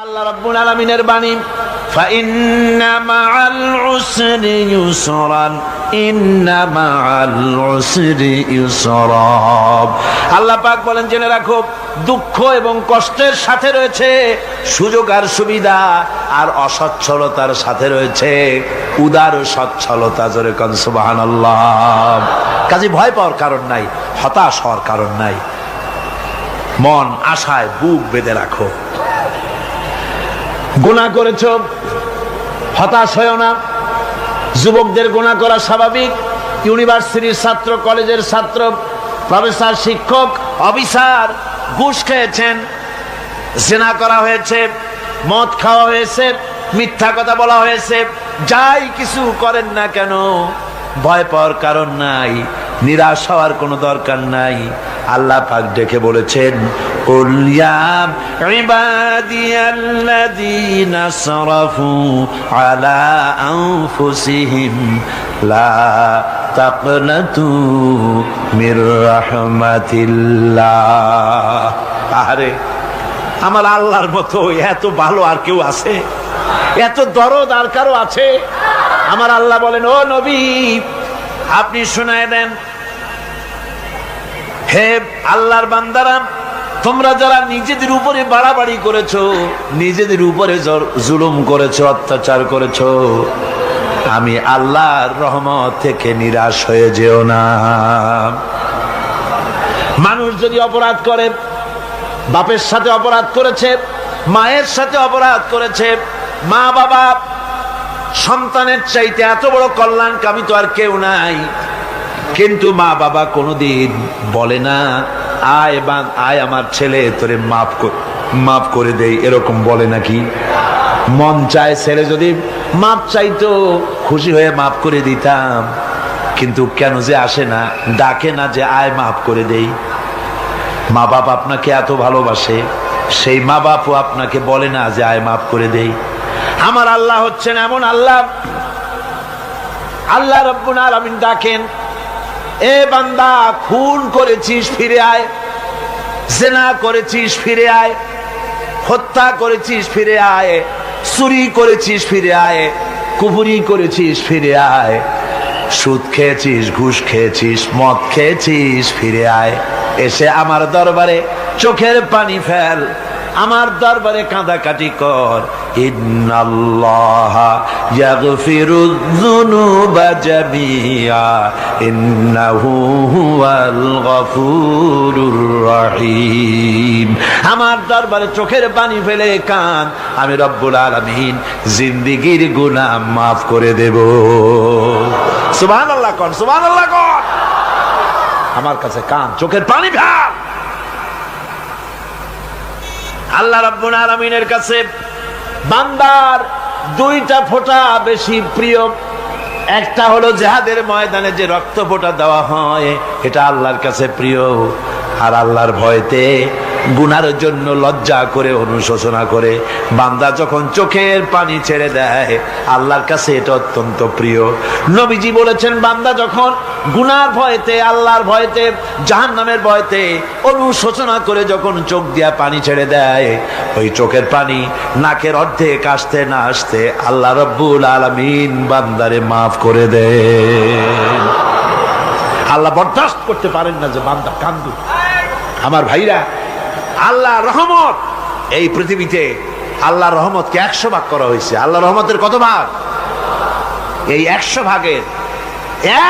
আল্লাহ রাব্বুল আলামিনের বাণী, ফাইন্না মাআল উসরি ইউসরান, ইন্না মাআল উসরি ইউসরা। আল্লাহ পাক বলেন, জেনে রাখো, দুঃখ এবং কষ্টের সাথে রয়েছে সুযোগ আর সুবিধা, আর অসচ্ছলতার সাথে রয়েছে উদার সচ্ছলতা। জোরে কোন সুবহানাল্লাহ। কাজে ভয় পাওয়ার কারণ নাই, হতাশ হওয়ার কারণ নাই। মন আশায় বুক বেঁধে রাখো। গুনাহ করেছ, হতাশ হয়েও না। যুবকদের গুনাহ করা স্বাভাবিক। ইউনিভার্সিটির ছাত্র, কলেজের ছাত্র, প্রফেসর, শিক্ষক, অফিসার ঘুষ খেয়েছেন, জিনা করা হয়েছে, মদ খাওয়া হয়েছে, মিথ্যা কথা বলা হয়েছে, যাই কিছু করেন না কেন ভয় পাওয়ার কারণ নাই, নিরাশ হওয়ার কোনো দরকার নাই। আল্লাহ পাক ডেকে বলেছেন, কুল ইয়া ইবাদিয়াল্লাযীনা আসরাফু আলা আনফুসিহিম লা তাকনাতু মির রাহমাতিল্লাহ। আরে আমার আল্লাহর মতো এত ভালো আর কেউ আছে? এত দরদ আর কারো আছে? আমার আল্লাহ বলেন, ও নবী, আপনি শুনায় দেন, হে আল্লাহর বান্দারা, তোমরা যারা নিজেদের উপরে বাড়াবাড়ি করেছো, নিজেদের উপরে জুলুম করেছো, অত্যাচার করেছো, আমি আল্লাহর রহমত থেকে নিরাশ হয়ে যেও না। মানুষ যদি অপরাধ করে, বাপের সাথে অপরাধ করেছে, মায়ের সাথে অপরাধ করেছে, মা বাবা সন্তানের চাইতে এত বড় কল্যাণকামী তো আর কেউ নাই, কিন্তু মা বাবা কোনোদিন বলে না, আয় আমার ছেলে তোরে মাফ করে দেই, এরকম বলে নাকি? মন চায় ছেলে যদি মাপ চাইতো, খুশি হয়ে মাফ করে দিতাম, কিন্তু কেন যে আসে না, ডাকে না যে আয় মাফ করে দেই। মা বাপ আপনাকে এত ভালোবাসে, সেই মা বাপও আপনাকে বলে না যে আয় মাফ করে দেই। আমার আল্লাহ হচ্ছেন এমন আল্লাহ, আল্লাহ রাব্বুল আলামিন ডাকেন, এ বান্দা, খুন করেছিস ফিরে আয়, জিনা করেছিস ফিরে আয়, হত্যা করেছিস ফিরে আয়, চুরি করেছিস ফিরে আয়, কুফরি করেছিস ফিরে আয়, সুদ খেয়েছিস, ঘুষ খেয়েছিস, মদ খেয়েছিস ফিরে আয়। এসে আমার দরবারে চোখের পানি ফেল, আমার দরবারে কাঁদাকাটি কর। ইন্নাল্লাহা ইয়াগফিরুয যুনুবা জামিআ ইন্নাহু হুয়াল গফুরুর রহিম। আমার দরবারে চোখের পানি ফেলে কান, আমি রব্বুল আলামিন জিন্দেগীর গুনাহ মাফ করে দেব। সুবহানাল্লাহ কোন, সুবহানাল্লাহ কোন। আমার কাছে কান, চোখের পানি ফেল। আল্লাহ রাব্বুল আলামিনের কাছে বান্দার দুইটা ফোঁটা বেশি প্রিয়। একটা হলো জিহাদের ময়দানে যে রক্ত ফোঁটা দেওয়া হয়, এটা আল্লাহর কাছে প্রিয়। আর আল্লাহর ভয়তে গুনার জন্য লজ্জা করে, অনুশোচনা করে বান্দা যখন চোখের পানি ছেড়ে দেয়, আল্লাহর কাছে এটা অত্যন্ত প্রিয়। নবীজি বলেছেন, বান্দা যখন গুনার ভয়তে, আল্লাহর ভয়তে, জাহান্নামের ভয়তে অনুশোচনা করে যখন চোখ দিয়া পানি ছেড়ে দেয়, ওই চোখের পানি নাকের অর্ধেক আসতে না আসতে আল্লাহ রাব্বুল আলামিন বান্দারে মাফ করে দেন। আল্লাহ বরদাস্ত করতে পারেন না যে বান্দা কান্দু। আমার ভাইরা, আল্লাহ রহমত, এই পৃথিবীতে আল্লাহ রহমতকে 100 ভাগ করা হয়েছে। আল্লাহ রহমতের কত ভাগ? এই 100 ভাগের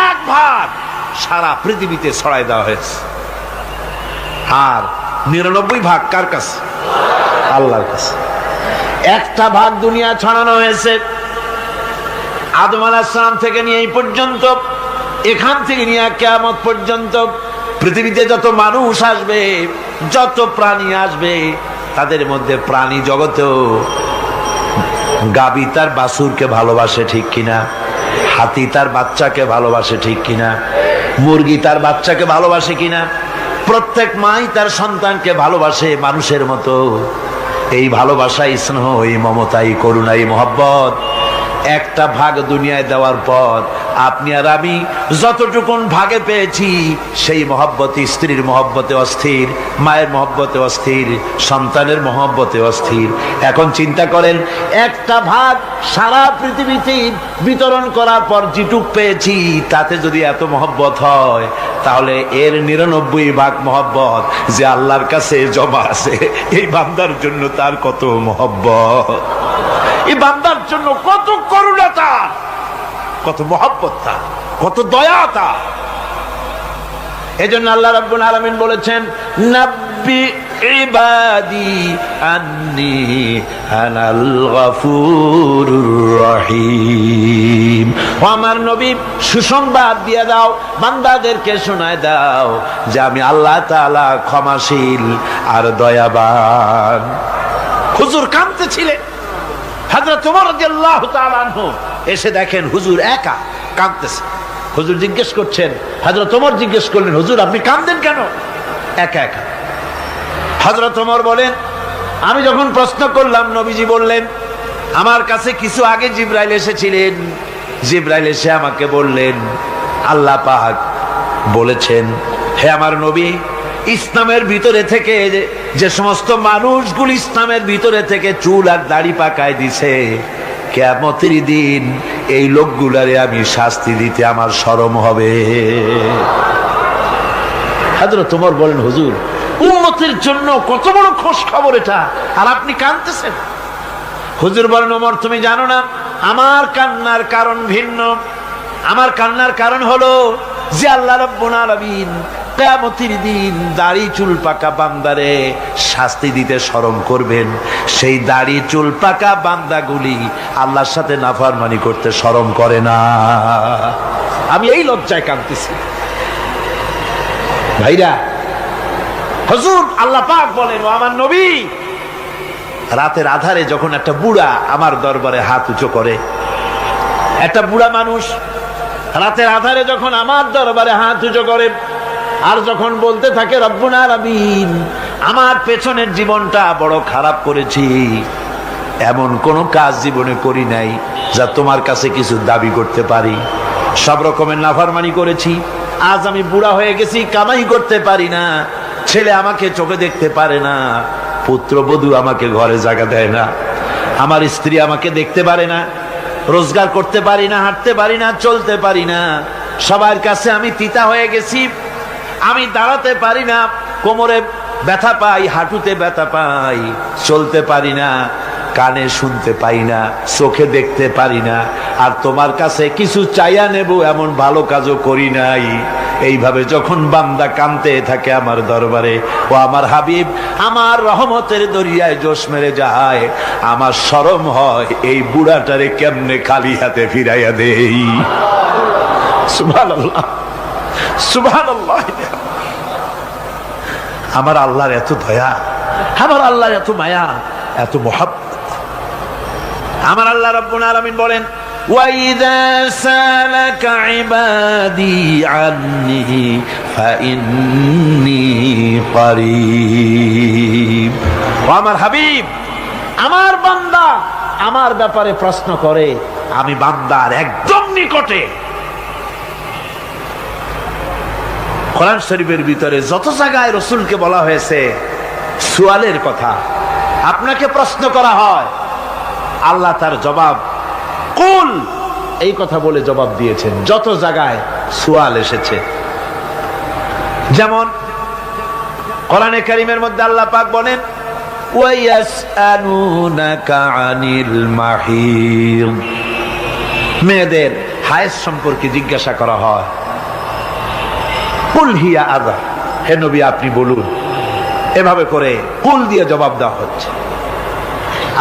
1 ভাগ সারা পৃথিবীতে ছড়াই দেওয়া হয়েছে। আর 99 ভাগ কার কাছে? আল্লাহর কাছে। একটা ভাগ দুনিয়া ছড়ানো হয়েছে আদম আলাইহিস সালাম থেকে নিয়ে এই পর্যন্ত, এখান থেকে নিয়ে কিয়ামত পর্যন্ত পৃথিবীতে যত মানুষ আসবে, যত প্রাণী আসবে, তাদের মধ্যে প্রাণী জগতেও গাবি তার বাছুরকে ভালোবাসে, ঠিক কিনা? হাতি তার বাচ্চাকে ভালোবাসে, ঠিক কিনা? মুরগি তার বাচ্চাকে ভালোবাসে কিনা? প্রত্যেক মাই তার সন্তানকে ভালোবাসে মানুষের মতো। এই ভালোবাসা, স্নেহ, এই মমতা, এই করুণা, এই মহব্বত একটা ভাগ দুনিয়ায় দেওয়ার পর আপনি আর আমি যতটুকুন ভাগে পেয়েছি সেই মহব্বতে, স্ত্রীর মহব্বতে অস্থির, মায়ের মহব্বতে অস্থির, সন্তানের মহব্বতে অস্থির। এখন চিন্তা করেন, একটা ভাগ সারা পৃথিবীতে বিতরণ করার পর যেটুক পেয়েছি তাতে যদি এত মহব্বত হয়, তাহলে এর 99 ভাগ মহব্বত যে আল্লাহর কাছে জমা আছে, এই বান্দার জন্য তার কত মহব্বত, এই বান্দার জন্য কত করুণা তার, কত মহব্বত তার, কত দয়া তার। এজন্য আল্লাহ রাব্বুল আলামিন বলেছেন, নাব্বি ইবাদি আন্নী আনাল গফুরুর রহিম। ও আমার নবী, সুসংবাদ দিয়ে দাও, বান্দাদেরকে শোনায় দাও যে আমি আল্লাহ তাআলা ক্ষমাশীল আর দয়াবান। হুজুর কাঁদতেছিলেন, হযরত ওমর রাদিয়াল্লাহু তাআলা আনহু এসে দেখেন হুজুর একা কাঁদতেছে। হুজুর জিজ্ঞেস করছেন, হযরত ওমর জিজ্ঞেস করলেন, হুজুর আপনি কাঁদেন কেন একা একা? হযরত ওমর বলেন, আমি যখন প্রশ্ন করলাম নবীজি বললেন, আমার কাছে কিছু আগে জিবরাইল এসেছিলেন, জিবরাইল এসে আমাকে বললেন আল্লাহ পাক বলেছেন, হে আমার নবী, ইসলামের ভিতরে থেকে যে সমস্ত মানুষগুলো ইসলামের ভিতরে থেকে চুল আর দাড়ি পাকায় দিছে, কিয়ামতের দিন এই লোকগুলারে আমি শাস্তি দিতে আমার শরম হবে। হযরত ওমর বলেন, হুজুর উম্মতের জন্য কত বড় খোঁজ খবর এটা, আর আপনি কাঁদতেছেন। হুজুর বলেন, ওমর তুমি জানো না আমার কান্নার কারণ ভিন্ন। আমার কান্নার কারণ হলো যে আল্লাহ রাব্বুল আলামিন কিয়ামতের দিন দাড়ি চুল পাকা বান্দারে শাস্তি দিতে শরম করবেন, সেই দাড়ি চুল পাকা বান্দাগুলি আল্লাহর সাথে নাফরমানি করতে শরম করে না। আমি এই লজ্জায় কাঁদতেছি। ভাইরা, হুজুর আল্লাহ পাক বলেন, ও আমার নবী, রাতের আধারে যখন একটা বুড়া আমার দরবারে হাত উঁচু করে, একটা বুড়া মানুষ রাতের আধারে যখন আমার দরবারে হাত উঁচু করে আর যখন বলতে থাকে, রব্বুল আলামিন আমার পেছনের জীবনটা বড় খারাপ করেছি, এমন কোনো কাজ জীবনে করি নাই যা তোমার কাছে কিছু দাবি করতে পারি, সব রকমের নাফরমানি করেছি, আজ আমি বুড়া হয়ে গেছি, কামাই করতে পারি না, ছেলে আমাকে চোখে দেখতে পারে না, পুত্রবধূ আমাকে ঘরে জায়গা দেয় না, আমার স্ত্রী আমাকে দেখতে পারে না, রোজগার করতে পারি না, হাঁটতে পারি না, চলতে পারি না, সবার কাছে আমি তিতা হয়ে গেছি, আমি দাঁড়াতে পারি না, কোমরে ব্যথা পাই, হাঁটুতে ব্যথা পাই, চলতে পারি না, কানে শুনতে পাই না, চোখে দেখতে পারি না, আর তোমার কাছে কিছু চাইয়া নেব এমন ভালো কাজও করি নাই। এইভাবে যখন বান্দা কাঁদতে থাকে আমার দরবারে, ও আমার হাবিব আমার রহমতের দরিয়ায় জোশ মেরে যায়, আমার শরম হয় এই বুড়াটারে কেমনে খালি হাতে ফিরাইয়া দেই। সুবহানাল্লাহ, সুবহানাল্লাহ। আমার আল্লাহর এত দয়া, আমার আল্লাহর এত মায়া, এত মহব্বত। আমার আল্লাহ রাব্বুল আলামিন বলেন, وَإِذَا سَأَلَكَ عِبَادِي عَنِّي فَإِنِّي قَرِيبٌ। ও আমার হাবিব, আমার বান্দা আমার ব্যাপারে প্রশ্ন করে, আমি বান্দার একদম নিকটে। কোরআন শরীফের ভিতরে যত জায়গায় রাসূলকে বলা হয়েছে সুয়ালের কথা, আপনাকে প্রশ্ন করা হয়, আল্লাহ তার জবাব কুল এই কথা বলে জবাব দিয়েছেন। যত জায়গায় সুয়াল এসেছে, যেমন কোরআনে কারীমের মধ্যে আল্লাহ পাক বলেন, ওয়ায়াসআলুনাকা আনিল মাহিদ, মেয়েদের হায়েজ সম্পর্কে জিজ্ঞাসা করা হয়, কুল হিয়া আযা, হে নবী আপনি বলুন। এভাবে করে কুল দিয়ে জবাব দেওয়া হচ্ছে।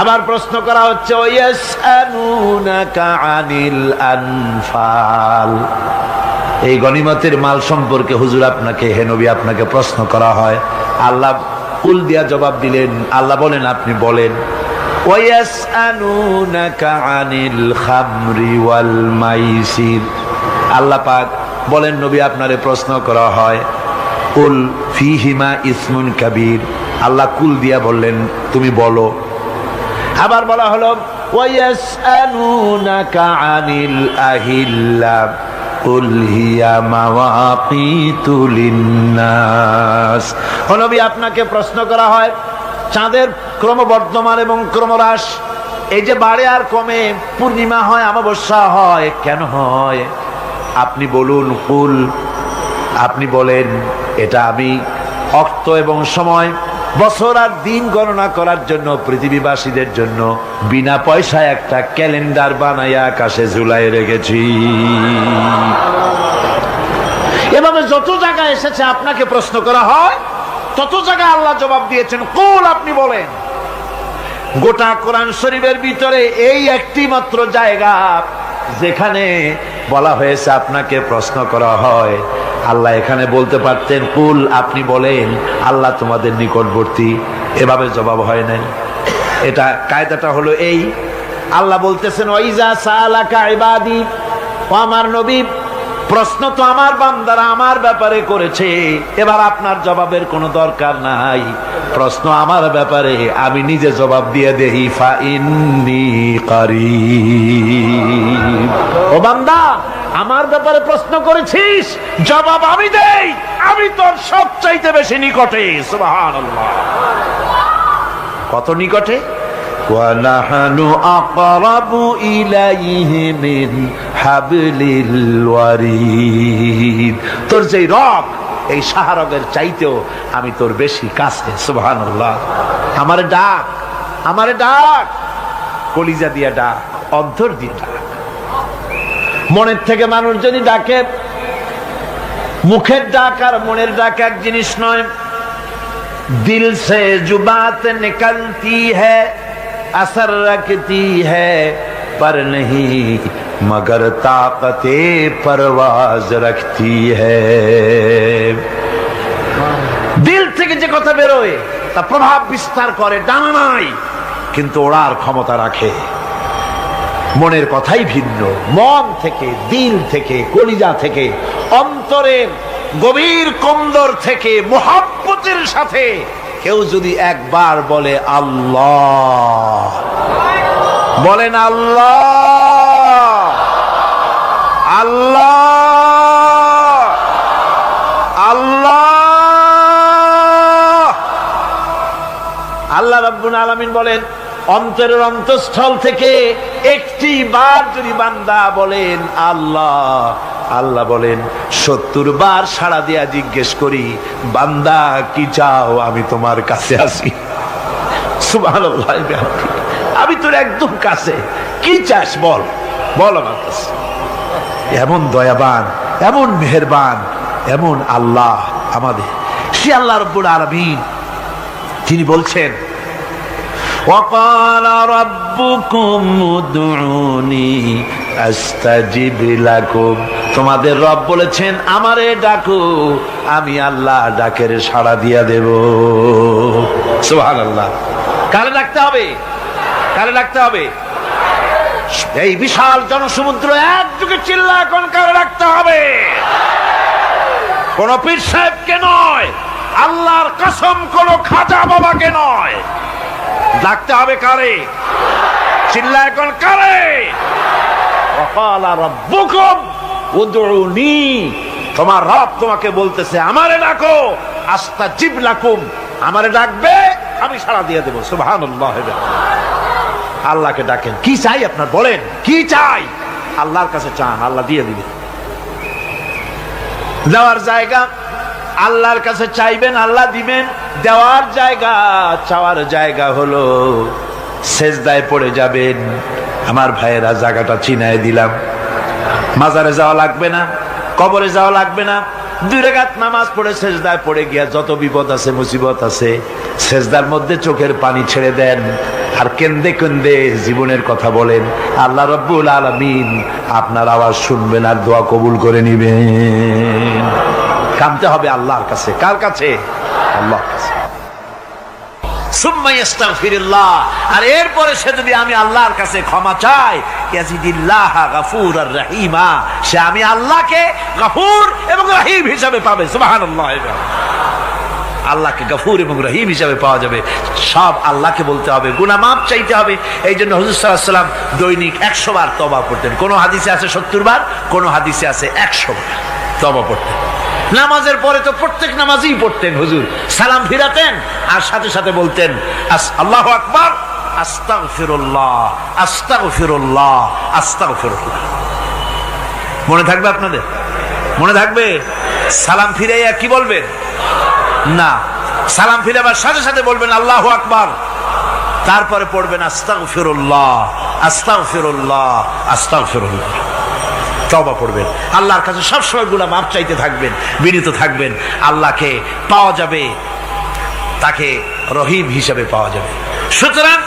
আবার প্রশ্ন করা হচ্ছে, ওয়ায়াসআলুনাকা আনিল আনফাল, এই গনিমতের মাল সম্পর্কে হুজুর আপনাকে, হে নবী আপনাকে প্রশ্ন করা হয়। আল্লাহ কুল দিয়া জবাব দিলেন, আল্লাহ বলেন আপনি বলেন। ওয়ায়াসআলুনাকা আনিল খামরি ওয়াল মাইসির, আল্লাহ পাক বলেন নবী আপনারে প্রশ্ন করা হয়, কুল ফিহিমা ইসমুন কাবীর, আল্লাহ কুল দিয়া বললেন তুমি বলো। আবার বলা হলো ওয়ায়াসআলুনাকা আনিল আহিল্লা কুল হিয়া মাওয়াকিতু লিন্নাস। ও নবী, আপনাকে প্রশ্ন করা হয় চাঁদের ক্রমবর্ধমান এবং ক্রমহ্রাস, এই যে বাড়ে আর কমে, পূর্ণিমা হয় অমাবস্যা হয়, কেন হয়? আপনি বলুন, কুল, আপনি বলেন, এটা আমি অক্ত এবং সময়, বছর আর দিন গণনা করার জন্য পৃথিবীবাসীদের জন্য বিনা পয়সায় একটা ক্যালেন্ডার বানাইয়া আকাশে ঝুলাই রেখেছি। এভাবে যত জায়গায় এসেছে আপনাকে প্রশ্ন করা হয়, তত জায়গায় আল্লাহ জবাব দিয়েছেন কুল, আপনি বলেন। গোটা কোরআন শরীফের ভিতরে এই একটি মাত্র জায়গা যেখানে বলা হয়েছে আপনাকে প্রশ্ন করা হয়। আল্লাহ এখানে বলতে পারতেন কুল, আপনি বলেন, আল্লাহ তোমাদের নিকটবর্তী, এভাবে জবাব হয় নাই। এটা কায়দাটা হলো এই, আল্লাহ বলতেছেন ওয়াইজা সালাকা ইবাদি, ও আমার নবী, প্রশ্ন তো আমার বান্দারা আমার ব্যাপারে করেছে, এবার আপনার জবাবের কোনো দরকার নাই। প্রশ্ন আমার ব্যাপারে, আমি নিজে জবাব দিয়ে দেই, ফা ইন্নী কারীব। ও বান্দা, আমার ব্যাপারে প্রশ্ন করেছিস, জবাব আমি দেই, আমি তোর সবচাইতে বেশি নিকটে। সুবহানাল্লাহ। কত নিকটে? وَنَحْنُ أَقْرَبُ إِلَيْهِ مِنْ حَبْلِ الْوَرِيدِ। তোর যেই রগ, এই শাহরগের চাইতেও আমি তোর বেশি কাছে। সুবহানাল্লাহ। আমারে ডাক, আমারে ডাক, কলিজা দিয়ে ডাক, অন্তর দিয়ে ডাক। মনের থেকে মানুষ যদি ডাকে, মুখের ডাক আর মনের ডাক এক জিনিস নয়। দিল সে জুবাত নিকলতি হ্যায়, असर रखती है पर नहीं मगर ताकते परवाज रखती है। দিল থেকে যে কথা বেরোয় তা প্রভাব বিস্তার করে, ডানা নাই কিন্তু ওড়ার ক্ষমতা রাখে। মনের কথাই ভিন্ন। মন থেকে, দিল থেকে, কলিজা থেকে, অন্তরের গভীর কন্দর থেকে মুহাব্বতের সাথে কেউ যদি একবার বলে আল্লাহ, বলেন আল্লাহ, আল্লাহ, আল্লাহ, আল্লাহ রাব্বুল আলামিন বলেন, অন্তরের অন্তঃস্থল থেকে একটি বার যদি বান্দা বলেন আল্লাহ, আল্লাহ বলেন 70 বার সাড়া দিয়া জিজ্ঞেস করি, বান্দা কি চাও, আমি তোমার কাছে আছি। সুবহানাল্লাহ। আমি তোর একদম কাছে, কি চাস বল, বল আমার কাছে। এমন দয়াবান, এমন মেহেরবান, এমন আল্লাহ আমাদের। সে আল্লাহ রাব্বুল আলামিন, তিনি বলছেন وقال ربكم ادعوني استجب لكم। তোমাদের রব বলেছেন আমারে ডাকো, আমি আল্লাহ ডাকের সাড়া দিয়া দেব। সুবহানাল্লাহ। কারে ডাকতে হবে? কারে ডাকতে হবে? এই বিশাল জনসমুদ্র একযোগে চিল্লা এখন কারে ডাকতে হবে? কোন পীর সাহেবকে নয়, আল্লাহর কসম কোন খাজা বাবাকে নয়, ডাকতে হবে কারে? চিল্লা এখন কারে? ওয়াকালা রাব্বুকুম উদউনি, তোমার রব তোমাকে বলতেছে আমারে ডাকো, আস্তাজিব লাকুম, আমারে ডাকবে আমি সাড়া দিয়ে দেব। সুবহানাল্লাহ। আল্লাহকে ডাকেন, কি চাই আপনার বলেন, কি চাই? আল্লাহর কাছে চান, আল্লাহ দিয়ে দিবে। দেওয়ার জায়গা আল্লাহর কাছে চাইবেন, আল্লাহ দিবেন। দেওয়ার জায়গা, চাওয়ার জায়গা হলো সেজদায় পড়ে যাবেন। আমার ভাইয়েরা, জায়গাটা চিনায় দিলাম। মাজারে যাওয়া লাগবে না, কবরে যাওয়া লাগবে না। 2 রাকাত নামাজ পড়ে সেজদায় পড়ে গিয়া যত বিপদ আছে, মুসিবত আছে, সেজদার মধ্যে চোখের পানি ছেড়ে দেন আর কেন্দে কেন্দে জীবনের কথা বলেন। আল্লাহ রাব্বুল আলামিন আপনার আওয়াজ শুনবেন আর দোয়া কবুল করে নিবেন। কামতে হবে আল্লাহর কাছে। কার কাছে? আল্লাহর কাছে। সুম্মা ইস্তাগফিরুল্লাহ, আর এরপরে সে যদি আমি আল্লাহর কাছে ক্ষমা চাই, ইয়াজিদিল্লাহ গফুরার রহিমা, সে আমি আল্লাহকে গফুর এবং রহিম হিসাবে পাবে। সুবহানাল্লাহ। আল্লাহকে গফুর এবং রহিম হিসাবে পাওয়া যাবে। সব আল্লাহকে বলতে হবে, গুনাহ মাফ চাইতে হবে। এই জন্য হুজুর সাল্লাল্লাহু আলাইহি ওয়াসাল্লাম দৈনিক 100 বার তওবা পড়তেন। কোন হাদিসে আছে 70 বার, কোন হাদিসে আছে 100 বার তওবা পড়তেন। নামাজের পরে তো প্রত্যেক নামাজই পড়তেন হুজুর, সালাম ফিরাতেন আর সাথে সাথে বলতেন আল্লাহু আকবার, আস্তাগফিরুল্লাহ, আস্তাগফিরুল্লাহ, আস্তাগফিরুল্লাহ। মনে থাকবে আপনাদের? মনে থাকবে? সালাম ফিরাইয়া কি বলবেন? না, সালাম ফিরাবার সাথে সাথে বলবেন আল্লাহু আকবার, তারপরে পড়বেন আস্তাগফিরুল্লাহ, আস্তাগফিরুল্লাহ, আস্তাগফিরুল্লাহ। তওবা পড়বেন, আল্লাহর কাছে সবসময় গুনাহ মাফ চাইতে থাকবেন, বিনীত থাকবেন। আল্লাহকে পাওয়া যাবে, তাকে রহিম হিসেবে পাওয়া যাবে। সুতরাং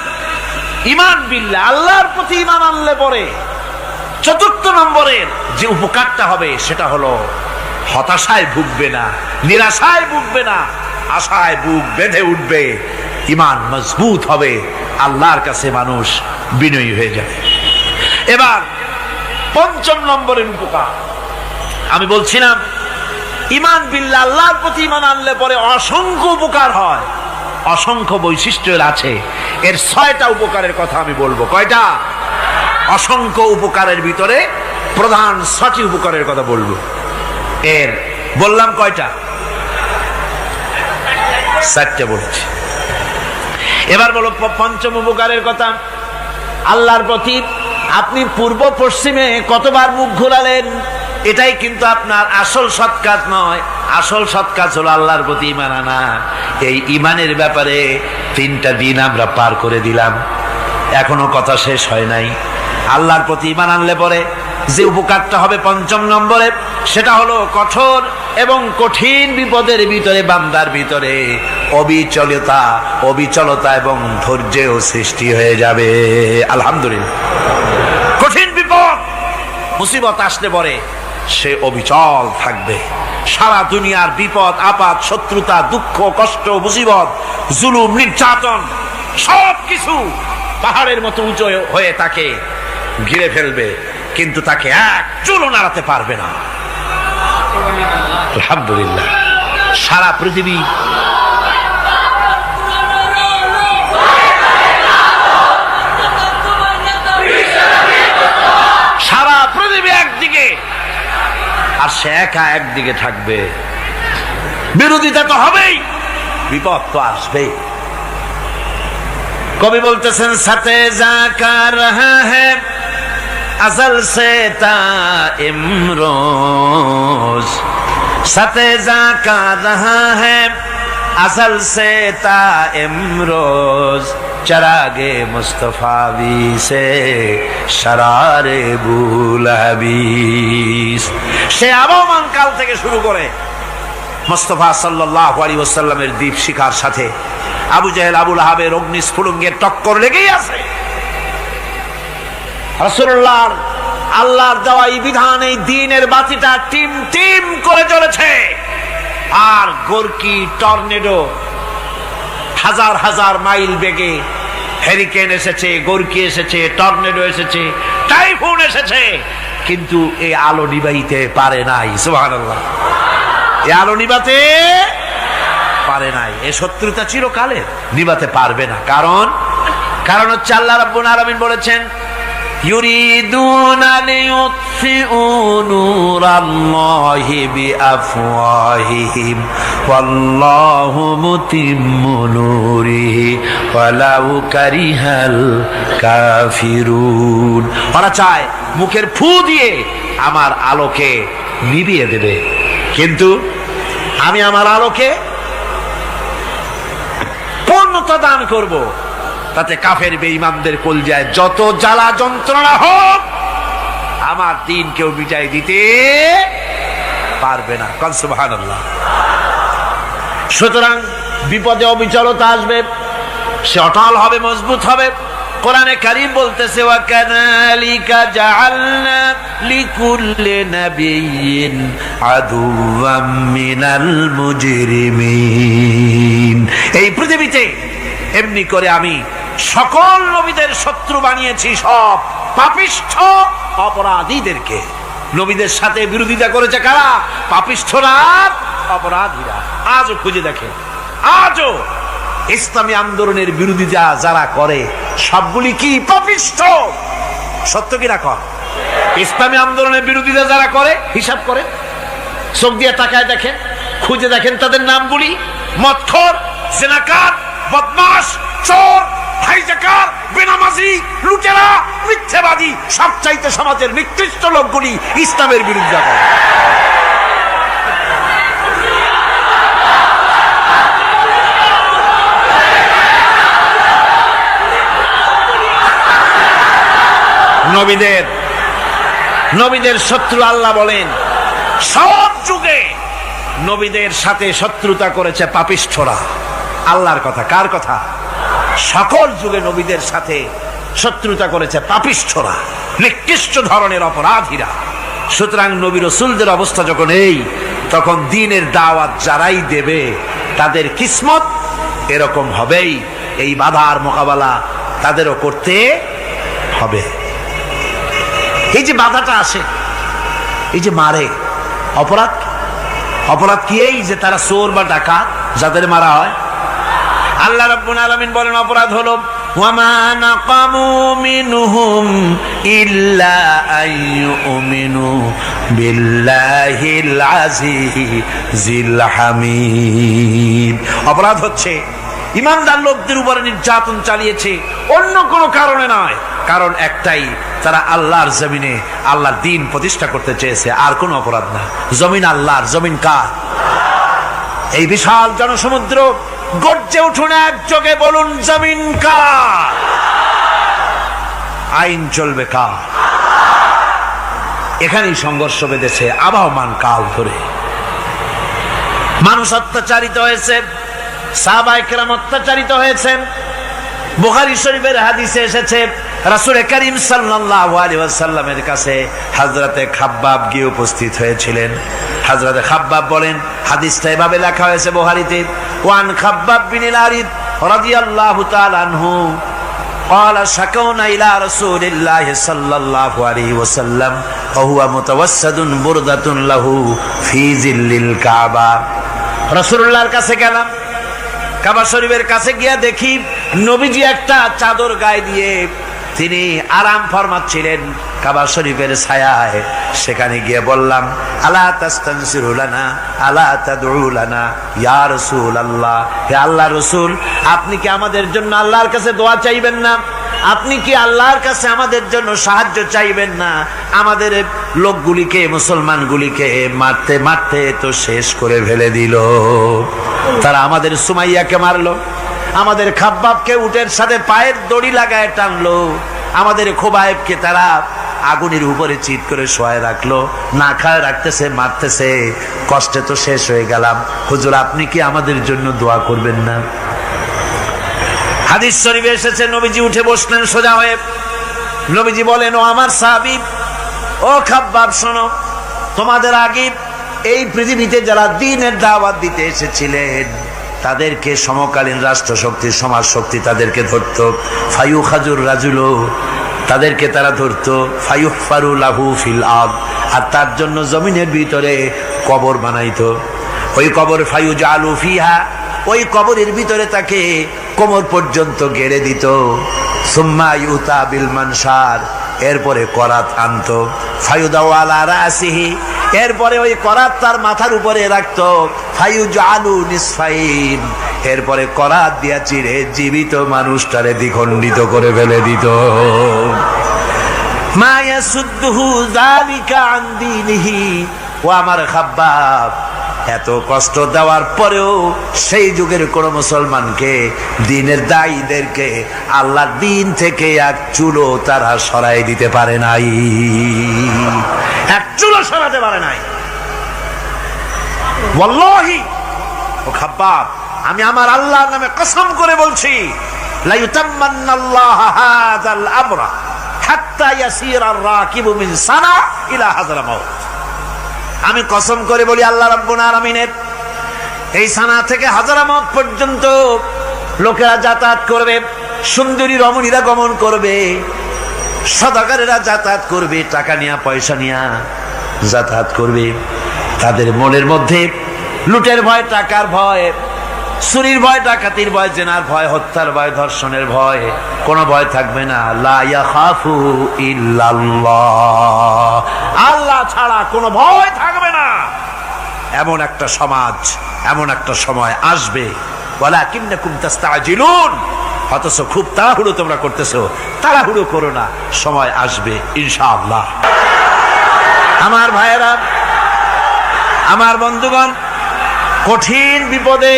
ঈমান বিল্লাহ, আল্লাহর প্রতি ঈমান আনলে পরে চতুর্থ নম্বরের যে উপকারটা হবে সেটা হলো হতাশায় ভুগবে না, নিরাশায় ভুগবে না, আশায় বুক বেঁধে উঠবে, ঈমান মজবুত হবে, আল্লাহর কাছে মানুষ বিনয়ী হয়ে যাবে। এবার পঞ্চম নম্বরের উপকার আমি বলছিলাম, ঈমান বিল্লাহ, আল্লাহর প্রতি ঈমান আনলে পরে অসংখ্য উপকার হয়, অসংখ্য বৈশিষ্ট্য আছে। এর 6টা উপকারের কথা আমি বলবো। কয়টা? অসংখ্য উপকারের ভিতরে প্রধান 6টি উপকারের কথা বলবো। এর বললাম কয়টা? 4টে বলেছি। এবার বলো পঞ্চম উপকারের কথা। আল্লাহর প্রতি আপনি পূর্ব পশ্চিমে কতবার মুখ ঘোরালেন, এটাই কিন্তু আপনার আসল সৎ কাজ নয়। আসল সৎ কাজ হলো আল্লাহর প্রতি ঈমান আনা। এই ঈমানের ব্যাপারে 3টা দিন আমরা পার করে দিলাম, এখনো কথা শেষ হয় নাই। আল্লাহর প্রতি ঈমান আনলে পরে যে উপকারটা হবে পঞ্চম নম্বরে, সেটা হলো কঠোর এবং কঠিন বিপদের ভিতরে বান্দার ভিতরে অবিচলতা এবং ধৈর্যের সৃষ্টি হয়ে যাবে। আলহামদুলিল্লাহ। কঠিন বিপদ মুসিবত আসলে পরে সে অবিচল থাকবে। সারা দুনিয়ার বিপদ আপদ, শত্রুতা, দুঃখ, কষ্ট, মুসিবত, জুলুম, নির্যাতন সবকিছু পাহাড়ের মতো উঁচু হয়ে তাকে ঘিরে ফেলবে, কিন্তু তাকে এক চুলও নাড়াতে পারবে না। আলহামদুলিল্লাহ। সারা পৃথিবী একদিকে আর সে একা একদিকে থাকবে। বিরোধিতা তো হবেই, বিপদ তো আসবেই। কবি বলতেছেন, সাথে জাকা রহা হ্যায় अज़ल से ता इमरोज, सते जाका रहा है अज़ल से ता इमरोज, चरागे मुस्तफावी से शरारे बुलहबीस। সে আবহমান কাল থেকে শুরু করে মুস্তাফা সাল্লাল্লাহু আলাইহি ওয়াসাল্লামের দীপ শিখার সাথে আবু জেহেল, আবু লাহাবের অগ্নিস্ফুলিঙ্গের টক্কর লেগেই আছে। রাসূলুল্লাহ আল্লাহর দেওয়া এই বিধান, এই দ্বীনের বাতিটা টিম টিম করে জ্বলেছে। আর গোরকি, টর্নেডো, হাজার হাজার মাইল বেগে হেরিকেন এসেছে, গোরকি এসেছে, টর্নেডো এসেছে, টাইফুন এসেছে, কিন্তু এই আলো নিভাইতে পারে নাই। সুবহানাল্লাহ। এই আলো নিভাতে পারে নাই। এই শত্রুতা চিরকালের, নিভাতে পারবে না। কারণ হচ্ছে আল্লাহ রাব্বুল আলামিন বলেছেন, ইউরিদুনা লিইউতফিউ নূরাল্লাহি বিআফওয়াহিহিম ওয়াল্লাহু মুতিম্মু নূরিহি ওয়ালাউ কারিহাল কাফিরুন। ওরা চায় মুখের ফু দিয়ে আমার আলোকে নিভিয়ে দেবে, কিন্তু আমি আমার আলোকে পূর্ণতা দান করব। তাতে কাফের বেঈমানদের কলজায় যত জ্বালা যন্ত্রণা হোক, আমার দ্বীন কেউ মিটাই দিতে পারবে না। কল সুবহানাল্লাহ। সুতরাং বিপদে অবিচলতা আসবে, সে অটল হবে, মজবুত হবে। কোরআনে কারীম বলতেছে, ওয়া কাযালিকা জাআলনা লিকুল্লি নাবিয়্যিন আদুওয়াম মিনাল মুজরিমিন। এই পৃথিবীতে এমনি করে আমি সকল নবীদের শত্রু বানিয়েছি, সব পাপিষ্ঠ অপরাধীদেরকে। নবীদের সাথে বিরোধিতা করেছে কারা? পাপিষ্ঠরা, অপরাধীরা। আজও খুঁজে দেখেন আজও ইসলামী আন্দোলনের বিরোধিতা যারা করে সবগুলি কি পাপিষ্ঠ? সত্য কিনা কর? ইসলামী আন্দোলনের বিরোধিতা যারা করে হিসাব করে, চোখ দিয়ে তাকায় দেখেন, খুঁজে দেখেন তাদের নামগুলি। মদখোর, জেনাকার, বদমাশ, চোর, হাইজাকার, বেনামাজি, লুটেরা, মিথ্যাবাদী, সবচাইতে সমাজের নিকৃষ্ট লোকগুলি ইসলামের বিরুদ্ধে করে। নবীদের শত্রু আল্লাহ বলেন সব যুগে নবীদের সাথে শত্রুতা করেছে পাপিষ্ঠরা। আল্লাহর কথা, কার কথা? সকল যুগে নবীদের সাথে শত্রুতা করেছে পাপিষ্ঠরা, নিকৃষ্ট ধরনের অপরাধীরা। সুতরাং নবী রাসূলদের অবস্থা যখন এই, তখন দ্বীনের দাওয়াত যারাই দেবে তাদের কিসমত এরকম হবেই। এই বাধার মোকাবেলা তাদেরও করতে হবে। এই যে বাধাটা আসে, এই যে মারে, অপরাধ কি? এই যে তারা চোর বা ডাকাত যাদের মারা হয়। আল্লাহ রাব্বুল আলামিন বলেন অপরাধ হলো ওয়ামা নাকামু মিনহুম ইল্লা আইয়ুমিনু বিল্লাহিল আজিজিল হামিদ। অপরাধ হচ্ছে ইমানদার লোকদের উপরে নির্যাতন চালিয়েছে, অন্য কোনো কারণে নয়। কারণ একটাই, তারা আল্লাহর জমিনে আল্লাহর দ্বীন প্রতিষ্ঠা করতে চেয়েছে, আর কোনো অপরাধ না। জমিন আল্লাহর, জমিন কার? এই বিশাল জনসমুদ্র গর্জে উঠুন একযোগে, বলুন জমিন কার? আইন চলবে কার? এখানেই সংঘর্ষ বেঁধেছে আবহমান কাল ধরে। মানুষ অত্যাচারিত হয়েছে, সাহাবায়ে কেরাম অত্যাচারিত হয়েছেন। বুখারী শরীফের হাদিসে এসেছে রাসূল করিম সাল্লাল্লাহু আলাইহি ওয়াসাল্লামের কাছে হযরতে খাব্বাব গিয়ে উপস্থিত হয়েছিলেন। হযরতে খাব্বাব বলেন, হাদিসটা এভাবে লেখা হয়েছে বুখারীতে, ওয়ান খাব্বাব বিন আল-আরিদ রাদিয়াল্লাহু তাআলা আনহু قال شكونا إلى رسول الله صلى الله عليه وسلم وهو متوسد بردة له في ظل الكعبة। রাসূলুল্লাহর কাছে গেলাম, কাবা শরীফের কাছে গিয়া দেখি নবীজি একটা চাদর গায়ে দিয়ে তিনি আরাম ফরমাচ্ছিলেন কাবা শরীফের ছায়ায়। সেখানে গিয়ে বললাম, আলা তাস্তানসিরু লানা আলা তাদউ লানা ইয়া রাসূলুল্লাহ, হে আল্লাহর রাসূল, আপনি কি আমাদের জন্য আল্লাহর কাছে দোয়া চাইবেন না? আপনি কি আল্লাহর কাছে আমাদের জন্য সাহায্য চাইবেন না? আমাদের লোকগুলিকে, মুসলমানগুলিকে মারতে মারতে তো শেষ করে ফেলে দিল। তারা আমাদের সুমাইয়াকে মারলো, আমাদের খাব্বাবকে উটের সাথে পায়ের দড়ি লাগায় টানলো, আমাদের খোবায়েবকে তারা আগুনের উপরে চিৎ করে শোয়ায় রাখলো, না খায় রাখতেছে, মারতেছে, কষ্টে তো শেষ হয়ে গেলাম। হুজুর, আপনি কি আমাদের জন্য দোয়া করবেন না? হাদিস শরীফে এসেছে, নবীজি উঠে বসলেন সোজা হয়ে। নবীজি বলেন, ও আমার সাহাবী, ও খাব্বাব, শোনো, তোমাদের আগে এই পৃথিবীতে যারা দ্বীনের দাওয়াত দিতে এসেছিলেন তাদেরকে সমকালীন রাষ্ট্রশক্তি, সমাজ শক্তি তাদেরকে ধরত। ফায়ুখাজুর রাজুলো, তাদেরকে তারা ধরত। ফায়ুহফারু লাহু ফিল আরদ, আর তার জন্য জমিনের ভিতরে কবর বানাইতো। ওই কবর ফায়ুজালু ফিহা, ওই কবরের ভিতরে তাকে কোমর পর্যন্ত গেড়ে দিত। সুম্মা ইউতা বিল মানশার, এরপরে করাত আনতো। ফায়ুদাউ আলা রাসিহি, এরপরে ওই করাত তার মাথার উপরে রাখতো। ফায়ুজালু নিসফাইন, এরপরে করাত দিয়া চিরে জীবিত মানুষটারে দ্বিখণ্ডিত করে ফেলে দিত। মা ইয়াসুদ্দুহু যালিকা আন দীনিহি, ও আমার খাব্বাব, এত কষ্ট দেওয়ার পরেও সেই যুগের কোন মুসলমানকে, দ্বীনের দায়ীদেরকে আল্লাহর দ্বীন থেকে এক চুলো তারা সরাই দিতে পারে নাই, এক চুলো সরাতে পারে নাই। ওয়াল্লাহি, ও খাব্বাব, আমি আমার আল্লাহর নামে কসম করে বলছি, লা ইউতাম্মান্নাল্লাহু হাযাল আমরা হাত্তা ইয়াসিরা আর-রাকিবু মিন সানা ইলা হাযরামাউত। আমি কসম করে বলি, আল্লাহ রাব্বুল আলামিনের এই সানা থেকে হাযরামাউত পর্যন্ত লোকেরা যাতায়াত করবে, সুন্দরী রমণীরা গমন করবে, সদাগরেরা যাতায়াত করবে, টাকা নিয়া পয়সা নিয়া যাতায়াত করবে। তাদের মনের মধ্যে লুটের ভয়, টাকার ভয়, চুরির ভয়, ডাকাতির ভয়, জেনার ভয়, হত্যার ভয়, ধর্ষণের ভয়, কোনো ভয় থাকবে না। লা ইয়াখাফু ইল্লাল্লাহ, আল্লাহ ছাড়া কোনো ভয় থাকবে না। এমন একটা সমাজ, এমন একটা সময় আসবে। ওয়ালাকিন্নাকুম তাস্তাজিলুন, অথচ খুব তাড়াহুড়ো তোমরা করতেছো। তাড়াহুড়ো করো না, সময় আসবে ইনশাআল্লাহ। আমার ভাইয়েরা, আমার বন্ধুগণ, কঠিন বিপদে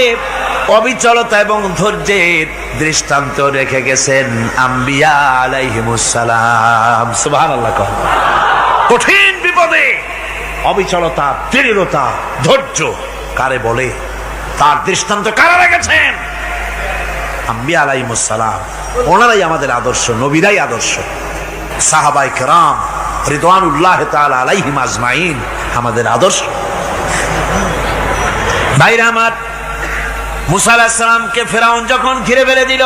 অবিচলতা এবং ধৈর্যের দৃষ্টান্ত রেখে গেছেন আম্বিয়া আলাইহিমুস সালাম। সুবহানাল্লাহ। কঠিন বিপদে অবিচলতা, দৃঢ়তা, ধৈর্য কারে বলে, তার দৃষ্টান্ত কারা রেখেছেন? আম্বিয়া আলাইহিমুস সালাম। ওনারাই আমাদের আদর্শ, নবীরাই আদর্শ। সাহাবায়ে কেরাম রিদওয়ানুল্লাহ তাআলা আলাইহিম আজমাইন আমাদের আদর্শ। ভাইরা আমার, মুসা আলাইহিস সালামকে ফেরাউন যখন ঘিরে ফেলে দিল,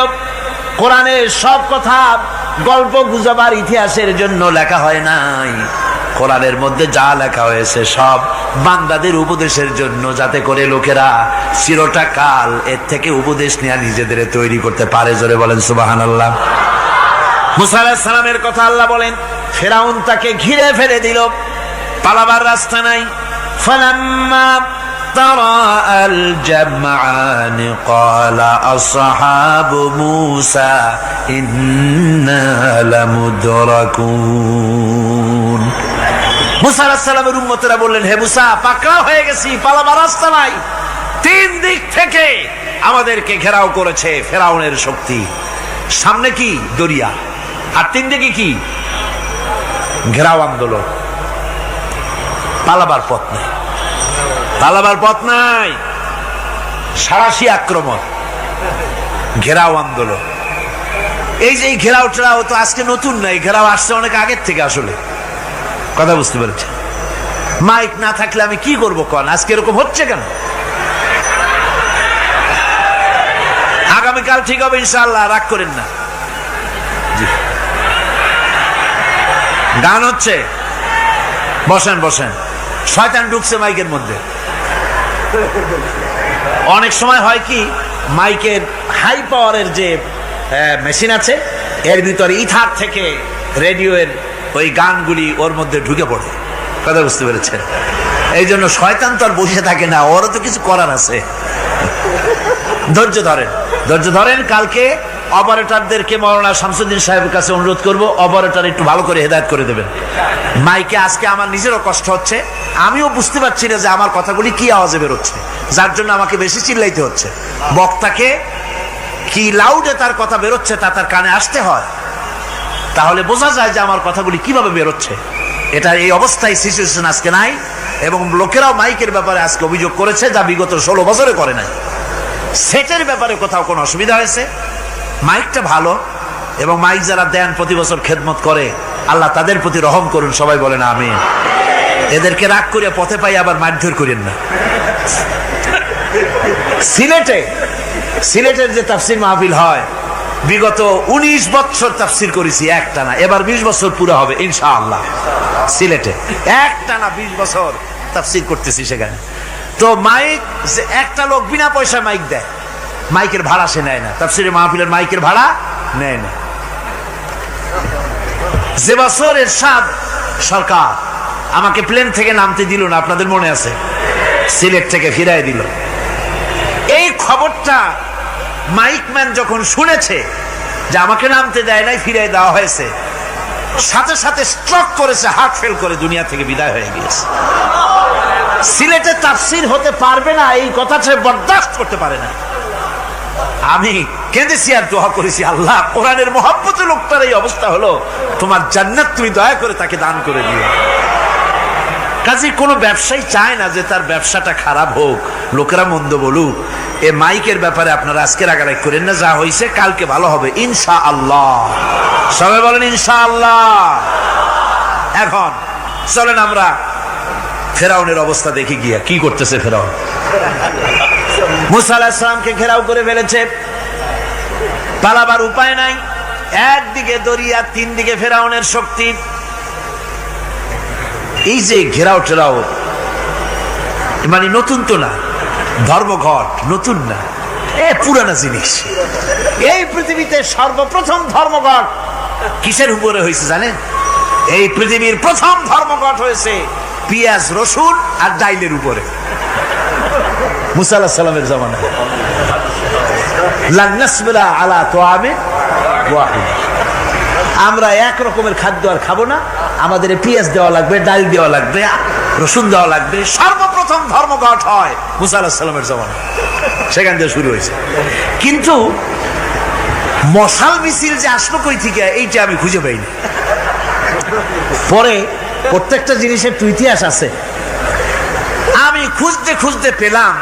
কোরআনের সব কথা গল্প গুজবার ইতিহাসের জন্য লেখা হয় নাই। কোরআনের মধ্যে যা লেখা হয়েছে সব বান্দাদের উপদেশের জন্য, যাতে করে লোকেরা চিরটা কাল এর থেকে উপদেশ নেওয়া নিজেদের তৈরি করতে পারে। জোরে বলেন সুবহানাল্লাহ। মুসা আলাইহিস সালামের কথা আল্লাহ বলেন, ফেরাউন তাকে ঘিরে ফেলে দিল, পালাবার রাস্তা নাই। ফালাম্মা ترى الجمعان قال أصحاب موسى إنا لمدركون। মুসা আলাইহিস সালামের উম্মতেরা বললেন, হে মুসা, পাকড়াও হয়ে গেছি, পালাবার রাস্তা নাই। তিন দিক থেকে আমাদেরকে ঘেরাও করেছে ফেরাউনের শক্তি। সামনে কি? দরিয়া, আর তিন দিকে কি? ঘেরাও আন্দোলন। পালাবার পথ নেই, পালাবার পথ নাই। সারাশি আক্রমণ, ঘেরাও আন্দোলন। এই যে ঘেরাও টেরাও তো আজকে নতুন নাই, ঘেরাও আসছে অনেক আগের থেকে। আসলে কথা বুঝতে পেরেছে? মাইক না থাকলে আমি কি করবো কন? আজকে এরকম হচ্ছে কেন? আগামীকাল ঠিক হবে ইনশাআল্লাহ, রাগ করেন না। গান হচ্ছে, বসেন বসেন। শয়তান ঢুকছে মাইকের মধ্যে। অনেক সময় হয় কি, মাইকের হাই পাওয়ারের যে মেশিন আছে, এর ভিতরে ইথার থেকে রেডিওর ওই গানগুলি ওর মধ্যে ঢুকে পড়ে। কথা বুঝতে পেরেছেন? এই জন্য শয়তান তো আর বসে থাকে না, ওরও তো কিছু করার আছে। ধৈর্য ধরেন, ধৈর্য ধরেন। কালকে অপারেটরদেরকে মাওলানা শামসুদ্দিন সাহেবের কাছে অনুরোধ করব, অপারেটর একটু ভালো করে হেদায়েত করে দেবেন মাইকে। আজকে আমার নিজেরও কষ্ট হচ্ছে, আমিও বুঝতে পারছি না যে আমার কথাগুলি কি আওয়াজে বেরোচ্ছে, যার জন্য আমাকে বেশি চিল্লাইতে হচ্ছে। বক্তাকে কি লাউডে তার কথা বেরোচ্ছে তা তার কানে আসতে হয়, তাহলে বোঝা যায় যে আমার কথাগুলি কিভাবে বেরোচ্ছে। এটা এই অবস্থায় সিচুয়েশন আজকে নাই, এবং লোকেরাও মাইকের ব্যাপারে আজকে অভিযোগ করেছে, যা বিগত 16 বছরে করে নাই। সেটের ব্যাপারে কোথাও কোনো অসুবিধা হয়েছে? মাইকটা ভালো, এবং মাইক যারা দেন প্রতি বছর খেদমত করে, আল্লাহ তাদের প্রতি রহম করুন। সবাই বলেন আমিন। এদেরকে রাগ করে পথে পাই আবার মারধর করেন না। সিলেটের যে তাফসির মাহফিল হয়, বিগত 19 বছর তাফসির করেছি একটানা, এবার 20 বছর পুরো হবে ইনশাআল্লাহ। সিলেটে একটানা 20 বছর তাফসির করতেছি সেখানে। তো মাইক, একটা লোক বিনা পয়সায় মাইক দেয়, মাইকের ভাড়া সে নেয় না। তাফসিরের মাহফিলের মাইকের ভাড়া নেয় না। যে বছর এরশাদ সরকার আমাকে প্লেন থেকে নামতে দিল না, আপনাদের মনে আছে? সিলেট থেকে ফিরাই দিল। এই খবরটা মাইকম্যান যখন শুনেছে যে আমাকে নামতে দেয় নাই, ফিরাই দেওয়া হয়েছে, সাথে সাথে স্ট্রোক করেছে, হার্ট ফেল করে দুনিয়া থেকে বিদায় হয়ে গিয়েছে। সিলেটে তাফসির হতে পারবে না, এই কথা সে বরদাস্ত করতে পারে না। আমি কেঁদেছি আর দোয়া করেছি, আল্লাহ, কোরআনের মহব্বতে লোকটার এই অবস্থা হলো, তোমার জান্নাত তুমি দয়া করে তাকে দান করে দিও। কাজে কোনো ব্যবসায়ী চায় না যে তার ব্যবসাটা খারাপ হোক, লোকেরা মন্দ বলুক। এ মাইকের ব্যাপারে আপনারা আজকে রাগারাগ করেন না, যা হয়েছে কালকে ভালো হবে ইনশাআল্লাহ। সবাই বলেন ইনশাআল্লাহ। এখন চলেন আমরা ফেরাউনের অবস্থা দেখি গিয়া কি করতেছে ফেরাউন। মুসা আলাইহিস সালামকে ঘেরাও করে ফেলেছে, পালাবার উপায় নাই। একদিকে দরিয়া, তিন দিকে ফেরাউনের শক্তি। এই যে ঘেরাও টেরাও মানে নতুন তো না, ধর্মঘট নতুন না, পুরানা জিনিস। এই পৃথিবীতে সর্বপ্রথম ধর্মঘট কিসের উপরে হয়েছে জানেন? এই পৃথিবীর প্রথম ধর্মঘট হয়েছে পেঁয়াজ, রসুন আর ডাইলের উপরে। মুসা আলাইহিস সালামের জামানায় লান নাসবিরা আলা তুআমিন ওয়াহিদ, আমরা এক রকমের খাদ্য আর খাবো না, আমাদের পেঁয়াজ দেওয়া লাগবে, ডাল দেওয়া লাগবে, রসুন দেওয়া লাগবে। সর্বপ্রথম ধর্মঘট হয় মুসা আলাইহিস সালামের জামানায়, সেখান থেকে শুরু হয়েছে। কিন্তু মশাল মিছিল যে আসলো কই থেকে, এইটা আমি খুঁজে পাইনি। পরে প্রত্যেকটা জিনিসের তো ইতিহাস আছে, আমি খুঁজতে খুঁজতে পেলাম।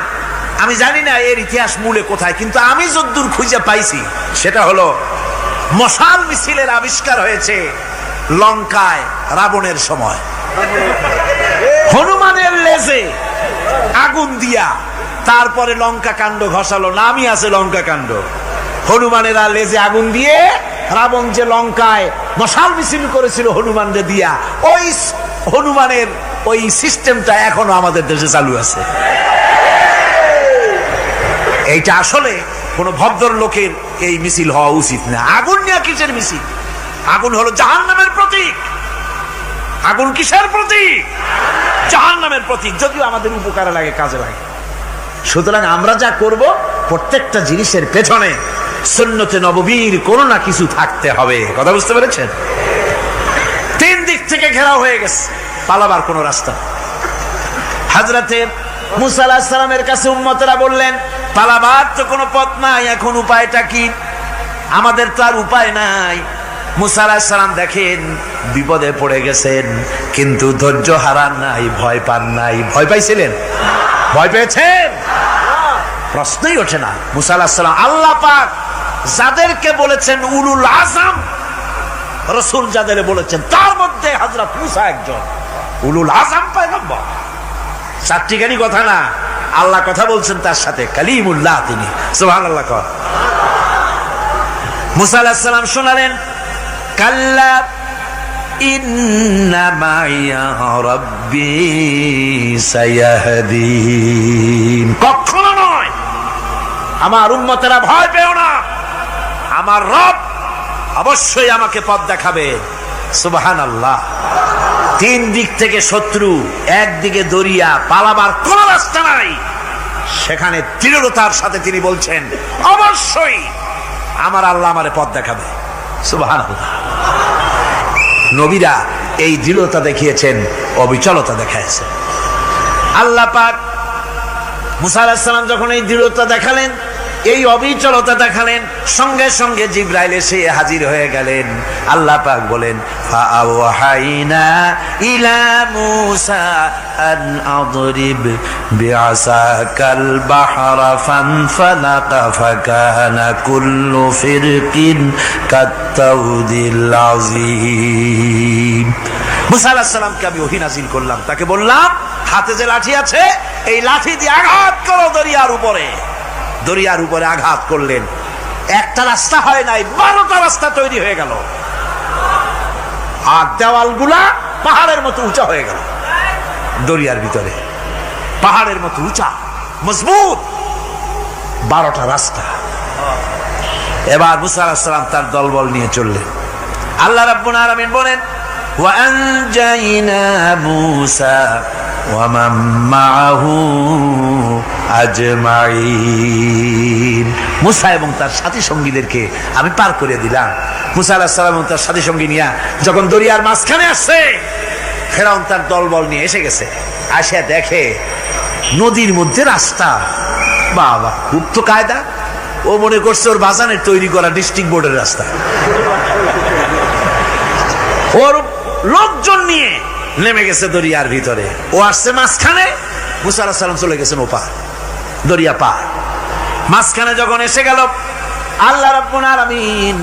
আমি জানি না এর ইতিহাস মূলে কোথায়, কিন্তু আমি যদ্দূর খুঁজে পাইছি সেটা হলো মশাল মিছিলের আবিষ্কার হয়েছে লঙ্কায় রাবণের সময়। হনুমানের লেজে আগুন দিয়া তারপরে লঙ্কা কাণ্ড ঘষালো, নামই আছে লঙ্কা কাণ্ড। হনুমানেরা লেজে আগুন দিয়ে রাবণ যে লঙ্কায় মশাল মিছিল করেছিল হনুমানদের দিয়া, ওই হনুমানের ওই সিস্টেমটা এখনো আমাদের দেশে চালু আছে। এইটা আসলে কোন ভদ্রলোকের এই মিছিল হওয়া উচিত না। আগুন নিয়ে কিসের মিছিল? আগুন হলো জাহান্নামের প্রতীক। আগুন কিসের প্রতীক? জাহান্নামের প্রতীক। যদিও আমাদের উপকারে লাগে, কাজে লাগে। সুতরাং আমরা যা করব, প্রত্যেকটা জিনিসের পেছনে সুন্নতে নববীর কোনো না কিছু থাকতে হবে। কথা বুঝতে পেরেছেন? তিন দিক থেকে ঘেরাও হয়ে গেছে, পালাবার কোনো রাস্তা। হযরতে মুসা আলাইহিস সালামের কাছে উম্মতেরা বললেন, পালাবার তো কোনো পথ নাই, এখন উপায়টা কি? আমাদের তো আর উপায় নাই। মুসা আলাইহিস সালাম দেখেন বিপদে পড়ে গেছেন, কিন্তু ধৈর্য হারান নাই, ভয় পান নাই। ভয় পাইছিলেন? ভয় পেয়েছেন? প্রশ্নই ওঠে না। মুসা আলাইহিস সালাম আল্লাহ পাক যাদেরকে বলেছেন উলুল আযম রাসূল, যাদের বলেছেন তার মধ্যে হযরত মুসা একজন উলুল আযম পয়গম্বর। চারটিখানি কথা না, আল্লাহ কথা বলছেন তার সাথে, কালিমুল্লাহ তিনি। সুবহানাল্লাহ। মুসা আলাইহিস সালাম শোনালেন, কাল্লা ইন্না মাইয়া রাব্বি সায়াহদিন। কখনো নয়, আমার উম্মতেরা ভয় পেও না, আমার রব অবশ্যই আমাকে পথ দেখাবে। সুবহানাল্লাহ। তিন দিক থেকে শত্রু, একদিকে দরিয়া, পালাবার কোন রাস্তা নাই। সেখানে দৃঢ়তার সাথে তিনি বলছেন, অবশ্যই আমার আল্লাহ আমারে পথ দেখাবে। সুবহানাল্লাহ। নবীরা এই দৃঢ়তা দেখিয়েছেন, অবিচলতা দেখাইছেন। আল্লাহ পাক মুসা আলাইহিস সালাম যখন এই দৃঢ়তা দেখালেন, এই অবিচলতা দেখালেন, সঙ্গে সঙ্গে জিবরাইল এসে হাজির হয়ে গেলেন। আল্লাহ পাক বলেন, ফাআওহাইনা ইলা মূসা আন আদরিব বিআসাকাল বাহরা ফানফালাকা ফাকানা কুল্লু ফিরকিন কাত্তাউদিল আযীম। মূসা আলাইহিস সালামকে আমি ওহী নাযিল করলাম, তাকে বললাম হাতে যে লাঠি আছে, এই লাঠি দিয়ে আঘাত করো দরিয়ার উপরে। দরিয়ার উপরে আঘাত করলেন, একটা রাস্তা হয় নাই, 12টা রাস্তা তৈরি হয়ে গেল। আর দেওয়ালগুলা পাহাড়ের মতো উঁচা হয়ে গেল। দরিয়ার ভিতরে পাহাড়ের মতো উঁচা, মজবুত 12টা রাস্তা। এবার মুসা আলাইহিস সালাম তার দলবল নিয়ে চললেন। আল্লাহ রাব্বুল আলামিন বলেন, ওয়া আনজাইনা মূসা ওয়া মান মাআহু আজমাইন। মুসা এবং তার সাথী সঙ্গীদেরকে আমি পার করে দিলাম। মুসা আলাইহিস সালাম এবং তার সাথী সঙ্গী নিয়ে যখন দরিয়ার মাঝখানে আসছে, ফেরাউন তার দলবল নিয়ে এসে গেছে। আসে দেখে নদীর মধ্যে রাস্তা। বাবা, খুব তো কায়দা। ও মনে করছে ওর বাজানের তৈরি করা ডিস্ট্রিক্ট বোর্ডের রাস্তা। ওর লোকজন নিয়ে নেমে গেছে দরিয়ার ভিতরে, ও আসছে মাঝখানে, মুসা আলাইহিস সালাম চলে গেছেন ওপার, দরিয়া পার। মাঝখানে যখন এসে গেল, আল্লাহ রাব্বুল আলামিন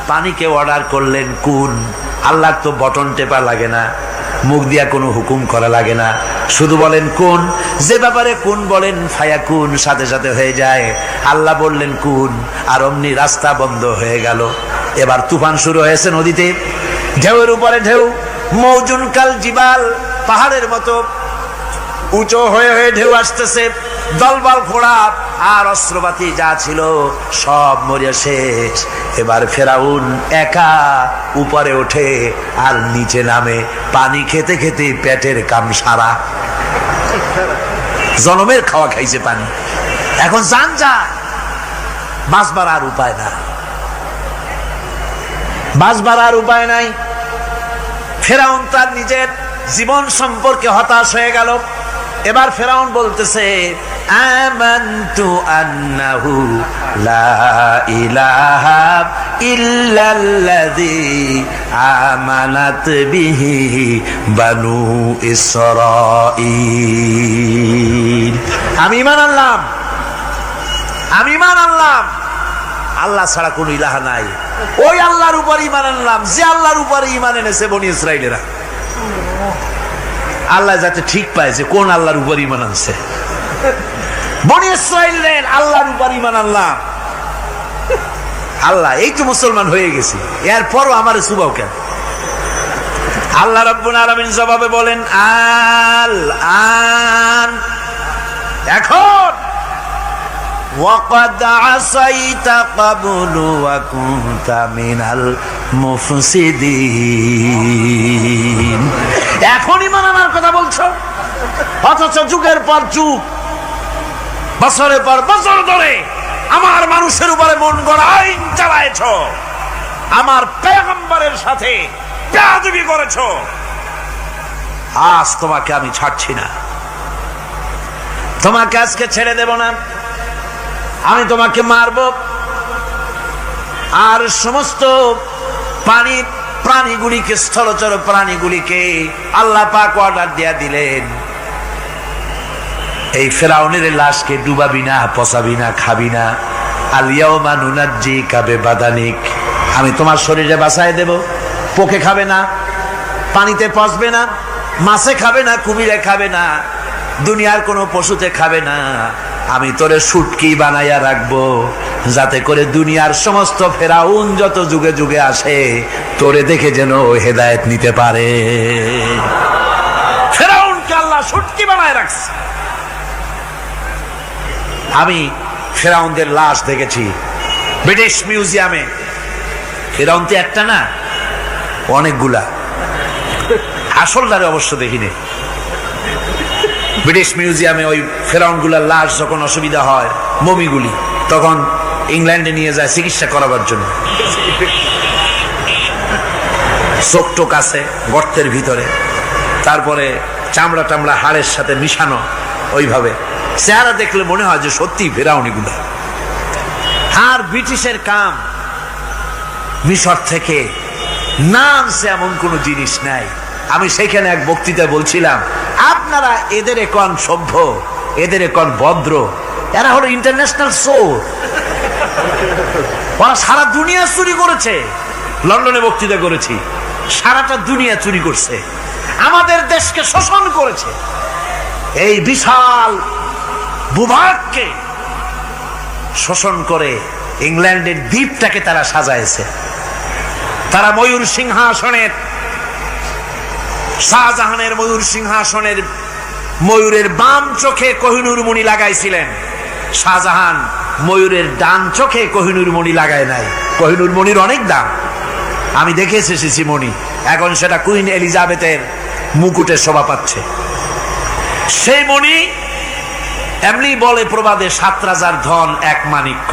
পানিকে অর্ডার করলেন কুন। আল্লাহ তো বটন টেপা লাগে না, মুখ দিয়া কোনো হুকুম করা লাগে না, শুধু বলেন কুন। যে ব্যাপারে কুন বলেন ফায়াকুন, সাথে সাথে হয়ে যায়। আল্লাহ বললেন কুন, আর অমনি রাস্তা বন্ধ হয়ে গেল। এবার তুফান শুরু হয়েছে নদীতে, ঢেউয়ের উপরে ঢেউ, মৌজুন কাল জিবাল, পাহাড়ের মতো উঁচু হয়ে হয়ে ঢেউ আসতেছে। দলবল ঘোড়া আর অস্ত্রপাতি যা ছিল সব মরিয়া শেষ। এবার ফেরাউন একা উপরে ওঠে আর নিচে নামে, পানি খেতে খেতে পেটের কাম সারা, জনমের খাওয়া খাইছে পানি। এখন জান যা, বাঁচবার আর উপায় না, বাঁচবার আর উপায় নাই। ফেরাউন তার নিজের জীবন সম্পর্কে হতাশ হয়ে গেল। এবার ফেরাউন বলতেছে, আমানতু আন্নাহু লা ইলাহা ইল্লাল্লাযী আমানাত বিহি বানু ইসরাঈল। আমি ঈমান আনলাম, আমি ঈমান আনলাম আল্লাহ ছাড়া কোন ইলাহা নাই। ওই আল্লাহর উপর ঈমান আনলাম যে আল্লাহর উপর ঈমান এনেছে বনি ইসরাইলেরা। আল্লাহ যাতে ঠিক পায় যে কোন আল্লাহর উপর ঈমান আনছে। বনি ইসরাইলের আল্লাহর উপর ঈমান আনলাম। আল্লাহ এই তো মুসলমান হয়ে গেছি, এরপরও আমারে সুবাও কেন? আল্লাহ রাব্বুল আলামিন জবাবে বলেন, আল আন, এখন ওয়াকাদ আসাইতা ক্বাবলু ওয়া কুনতা মিনাল মুফসিদিন। এখন ঈমান আনার কথা বলছো, অথচ যুগের পর যুগ, বছরের পর বছর ধরে আমার মানুষের উপরে মন গড়া আইন চালায়েছ, আমার পয়গম্বরের সাথে বেয়াদবি করেছ। আজ তোমাকে আমি ছাড়ছি না, তোমাকে আজকে ছেড়ে দেব না, আমি তোমাকে মারব। আর সমস্ত প্রাণীগুলিকে, স্থলচর প্রাণীগুলিকে আল্লাহ পাক অর্ডার দিয়া দিলেন, এই ফেরাউনের লাশকে ডুবাবি না, পচাবি না, খাবি না। আল ইয়াউমা নুনাজ্জিকা বিবাদানিক, আমি তোমার শরীরে বাঁচায় দেব। পোকে খাবে না, পানিতে পচবে না, মাছে খাবে না, কুমিরে খাবে না, দুনিয়ার কোনো পশুতে খাবে না। আমি তোরে শুটকি বানাইয়া রাখবো, যাতে করে দুনিয়ার সমস্ত ফেরাউন যত যুগে যুগে আসে তোরে দেখে যেন হেদায়েত নিতে পারে। ফেরাউনকে আল্লাহ শুটকি বানায় রাখছে। আমি ফেরাউনদের লাশ দেখেছি ব্রিটিশ মিউজিয়ামে। ফেরাউন তো একটা না, অনেকগুলা। আসলদারে অবশ্য দেখিনি। ব্রিটিশ মিউজিয়ামে ওই ফেরাউনগুলার লাশ যখন অসুবিধা হয়, মমিগুলি, তখন ইংল্যান্ডে নিয়ে যায় চিকিৎসা করাবার জন্য। চোখ টোক আছে গর্তের ভিতরে, তারপরে চামড়া টামড়া হাড়ের সাথে মিশানো, ওইভাবে চেহারা দেখলে মনে হয় যে সত্যি ফেরাউনিগুলা। আর ব্রিটিশের কাম মিশর থেকে নাম সে এমন কোন জিনিস নাই। আমি সেখানে এক বক্তৃতায় বলছিলাম, আপনারা এদের এখন সভ্য, এদের এখন ভদ্র, এরা হলো ইন্টারন্যাশনাল চোর। ওরা সারা দুনিয়া চুরি করেছে। লন্ডনে বক্তৃতা করেছি, সারাটা দুনিয়া চুরি করছে, আমাদের দেশকে শোষণ করেছে। এই বিশাল ভূভাগকে শোষণ করে ইংল্যান্ডের দ্বীপটাকে তারা সাজাইছে। তারা ময়ূর সিংহাসনের, শাহজাহানের ময়ূর সিংহাসনের ময়ূরের বাম চোখে কোহিনূর মণি লাগাইছিলেন। শাহজাহান ময়ূরের ডান চোখে কোহিনূর মণি লাগায় নাই। কোহিনূর মণির অনেক দাম, আমি দেখে এসেছি মণি। এখন সেটা কুইন এলিজাবেথের মুকুটে শোভা পাচ্ছে। সেই মণি এমনি বলে প্রবাদে 7 রাজার ধন এক মাণিক্য,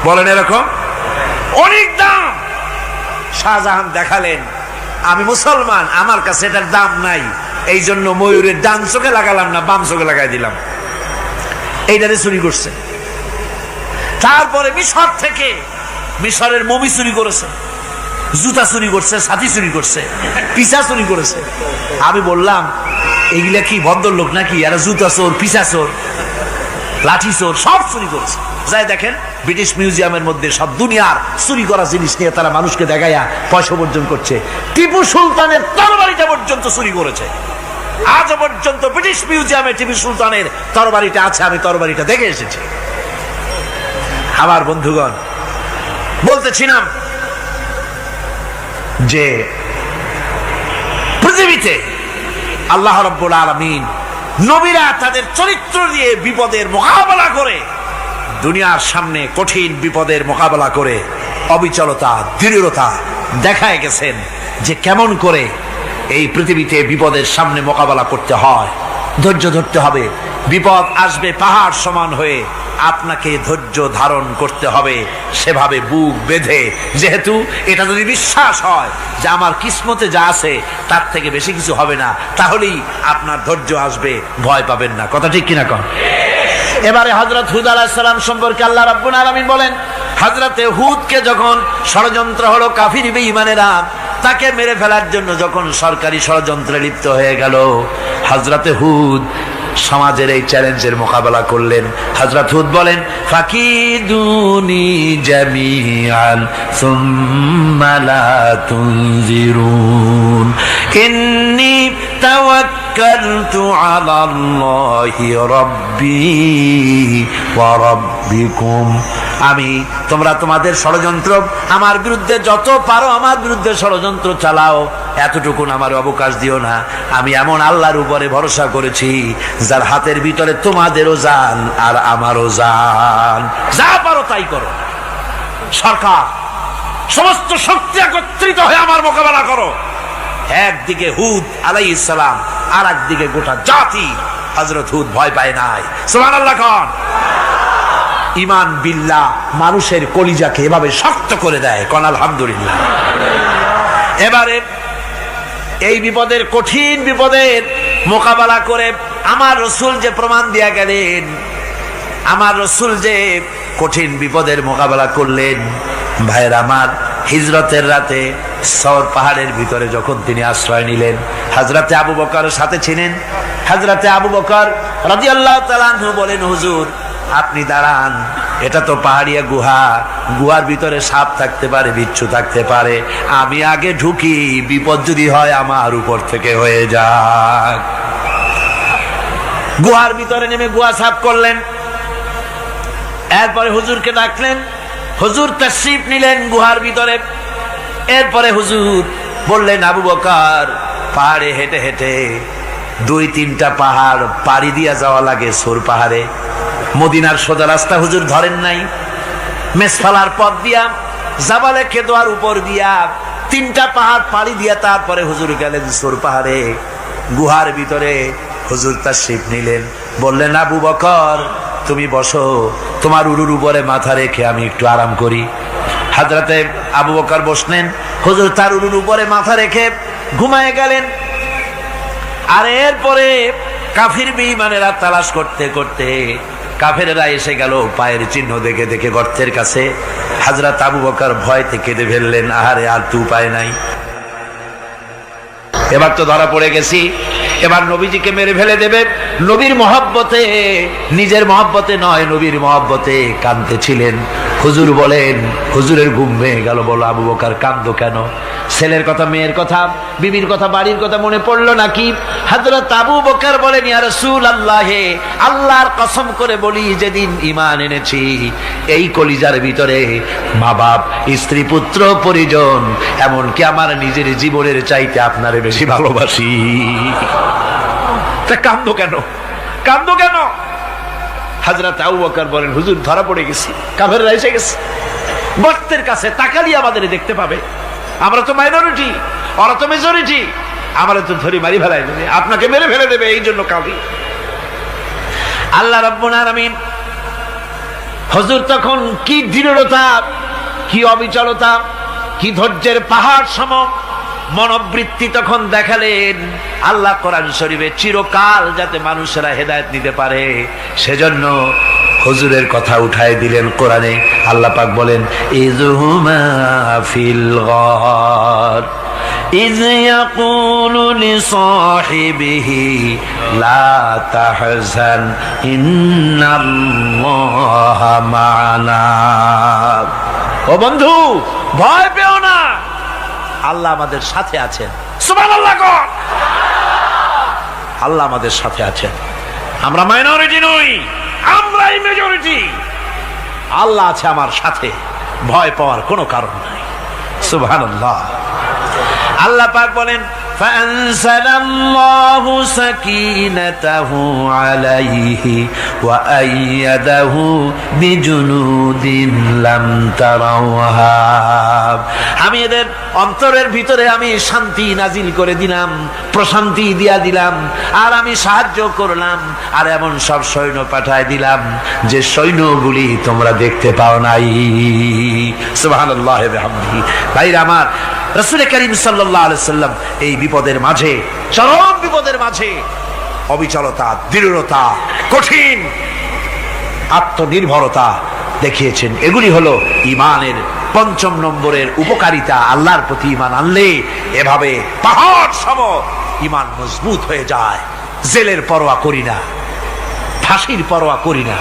বলেন এরকম, অনেক দাম। শাহজাহান দেখালেন, আমি মুসলমান, আমার কাছে এটার দাম নাই, এই জন্য ময়ূরের ডান চোখে লাগালাম না, বাম চোখে লাগাই দিলাম। এইটারে চুরি করছে। তারপরে মিশর থেকে, মিশরের মমি চুরি করেছে, জুতা চুরি করছে, ছাতি চুরি করছে, পিসা চুরি করেছে। আমি বললাম, এগুলা কি ভদ্রলোক নাকি? এরা জুতা চোর, পিসা চোর, লাঠি চোর, সব চুরি করেছে। যাই দেখেন ব্রিটিশ মিউজিয়ামের মধ্যে সব দুনিয়ার চুরি করা জিনিস নিয়ে তারা মানুষকে দেখাইয়া পয়সা অর্জন করছে। টিপু সুলতানের তরবারিটা পর্যন্ত চুরি করেছে। আজ পর্যন্ত ব্রিটিশ মিউজিয়ামে টিপু সুলতানের তরবারিটা আছে, আমি তরবারিটা দেখে এসেছি। আমার বন্ধুগণ, বলতেছিলাম যে পৃথিবীতে আল্লাহ রাব্বুল আলামিন নবীরা তাদের চরিত্র দিয়ে বিপদের মোকাবেলা করে দুনিয়ার সামনে কঠিন বিপদের মোকাবেলা করে অবিচলতা, দৃঢ়তা দেখায় গেছেন যে কেমন করে এই পৃথিবীতে বিপদের সামনে মোকাবেলা করতে হয়। ধৈর্য ধরতে হবে, বিপদ আসবে পাহাড় সমান হয়ে, আপনাকে ধৈর্য ধারণ করতে হবে সেভাবে বুক বেঁধে। যেহেতু এটা যদি বিশ্বাস হয় যে আমার কিসমতে যা আছে তার থেকে বেশি কিছু হবে না, তাহলেই আপনার ধৈর্য আসবে, ভয় পাবেন না। কথা ঠিক কিনা কন? এবারে হযরত হুদ আলাইহিস সালাম সম্পর্কে আল্লাহ রাব্বুল আলামিন বলেন, হযরতে হুদকে যখন ষড়যন্ত্র হলো, কাফির বেঈমানেরা তাকে মেরে ফেলার জন্য যখন সরকারি ষড়যন্ত্রে লিপ্ত হয়ে গেল, হযরতে হুদ সমাজের এই চ্যালেঞ্জের মোকাবেলা করলেন। হযরত হুদ বলেন, ফাকিদুনি জামিআন সুম্মা লা তুনজিরুন ইন্নী তাওয়াক্কালতু আলাল্লাহি রাব্বি ওয়া রাব্বিকুম। তোমরা তোমাদের ষড়যন্ত্র আমার বিরুদ্ধে যত পারো আমার বিরুদ্ধে ষড়যন্ত্র চালাও, এতটুকুন আমার অবকাশ দিও না। আমি এমন আল্লাহর উপরে ভরসা করেছি যার হাতের ভিতরে তোমাদেরও জান আর আমারও জান। যা পারো তাই করো। সরকার সমস্ত শক্তি একত্রিত হয়ে আমার মোকাবেলা করো। একদিকে হুদ আলাইহিস সালাম, আর একদিকে গোটা জাতি। হযরত হুদ ভয় পায় নাই। সুবহানাল্লাহ খান। ঈমান বিল্লাহ মানুষের কলিজাকে এভাবে শক্ত করে দেয়। কোন আলহামদুলিল্লাহ। এবারে এই বিপদের, কঠিন বিপদের মোকাবেলা করে আমার রাসূল যে প্রমাণ দিয়া গেলেন, আমার রাসূল যে কঠিন বিপদের মোকাবেলা করলেন, ভাইয়ের আমার, হিজরতের রাতে সওর পাহাড়ের ভিতরে যখন তিনি আশ্রয় নিলেন, হযরতে আবু বকরের সাথে ছিলেন। হযরতে আবু বকর রাদিয়াল্লাহু তাআলা আনহু বলেন, হুজুর আপনি দাঁড়ান, এটা তো পাহাড়িয়া গুহা, গুহার ভিতরে সাপ থাকতে পারে, বিচ্ছু থাকতে পারে, আমি আগে ঢুকি, বিপদ যদি হয় আমার উপর থেকে হয়ে যাক। গুহার ভিতরে নেমে গুহা সাফ করলেন। এরপরে হুজুরকে ডাকলেন, হুজুর তাশরীফ নিলেন গুহার ভিতরে। এরপরে হুজুর বললেন, আবু বকর পাহাড়ে হেঁটে হেঁটে 2-3টা পাহাড় পাড়ি দিয়া যাওয়া লাগে সোর পাহাড়ে। মদিনার সোজা রাস্তা হুজুর ধরেন নাই, মেসফালার পথ দিয়া জাবালে কেদোয়ার উপর দিয়া 3টা পাহাড় পাড়ি দিয়া তারপরে হুজুর গেলেন সোর পাহাড়ে। গুহার ভিতরে হুজুর তাশরীফ নিলেন। বললেন, আবু বকর তুমি বসো, তোমার উরুর উপরে মাথা রেখে আমি একটু আরাম করি। হযরতে আবু বকর বসলেন, হুজুর তার উরুর উপরে মাথা রেখে ঘুমায়ে গেলেন। আর এরপরে কাফির বেঈমানেরা তালাশ করতে করতে কাফেরেরা এসে গেল পায়ের চিহ্ন দেখে দেখে গর্তের কাছে। হযরত আবু বকর ভয়তে কেঁদে ফেললেন, আহারে আর তো উপায় নাই, এবার তো ধরা পড়ে গেছি, এবার নবীজিকে মেরে ফেলে দেবে। নবীর মহব্বতে, নিজের মহব্বতে নয়, নবীর মহব্বতে কাঁদতেছিলেন। হুজুর বলেন, হুজুরের ঘুম ভেঙে গেল। বলো, আবু বকর কাঁদো কেন? ছেলের কথা, মেয়ের কথা, বিবির কথা, বাড়ির কথা মনে পড়লো নাকি? হযরত আবু বকর বলেন, ইয়া রাসূলুল্লাহ, আল্লাহর কসম করে বলি, যেদিন ঈমান এনেছি এই কলিজার ভিতরে মা বাপ, স্ত্রী, পুত্র, পরিজন, এমনকি আমার নিজের জীবনের চাইতে আপনারে বেশি ভালোবাসি। তা কাঁদো কেন? কাঁদো কেন? হযরত আবু বকর বলেন, হুজুর ধরা পড়ে গেছি, কাফেররা এসে গেছে গর্তের কাছে, তাকালি আমাদের দেখতে পাবে, আমরা তো মাইনরিটি, ওরা তো মেজরিটি, আমরা তো ধরে মারি ফেলাই দেবে, আপনাকে মেরে ফেলে দেবে, এই জন্য কাঁদি। আল্লাহ রাব্বুল আলামিন, হুজুর তখন কি দৃঢ়তা, কি অবিচলতা, কি ধৈর্যের পাহাড় সম মনোবৃত্তি তখন দেখালেন। আল্লাহ কোরআন শরীফে চিরকাল যাতে মানুষেরা হেদায়েত নিতে পারে সেজন্য হুজুরের কথা উঠায় দিলেন কোরআনে। আল্লাহ পাক বলেন, ইযহুমা ফিল গার ইয ইয়াকুলু লিসাহিবিহি লা তাহজান ইন্নাল্লাহা মা'ানা। ও বন্ধু, ভয় পেও না, আল্লাহ আমাদের সাথে আছেন। সুবহানাল্লাহ। আল্লাহ আমাদের সাথে আছেন। আমরা মাইনরিটি নই, আমরাই মেজরিটি। আল্লাহ আছে আমার সাথে, ভয় পাওয়ার কোনো কারণ নাই। সুবহানাল্লাহ। আল্লাহ পাক বলেন, فأنزل الله سكينته عليه وأيده بجنود لم تروها। আমি এদের অন্তরের ভিতরে আমি শান্তি নাজিল করে দিলাম, প্রশান্তি দিয়া দিলাম, আর আমি সাহায্য করলাম, আর এমন সব সৈন্য পাঠায় দিলাম যে সৈন্যগুলি তোমরা দেখতে পাও নাই। সুবহানাল্লাহ ওয়া বিহামদিহি। ভাইরা আমার, রাসূল করিম সাল্লাল্লাহু আলাইহি সাল্লাম এই বিপদের মাঝে, চরম বিপদের মাঝে অবিচলতা, দৃঢ়তা, কঠিন আত্মনির্ভরতা দেখিয়েছেন। এগুলি হলো ঈমানের পঞ্চম নম্বরের উপকারিতা। আল্লাহর প্রতি ঈমান আনলে এভাবে পাহাড় সম ঈমান মজবুত হয়ে যায়। জেলের পরোয়া করি না, ফাঁসির পরোয়া করি না,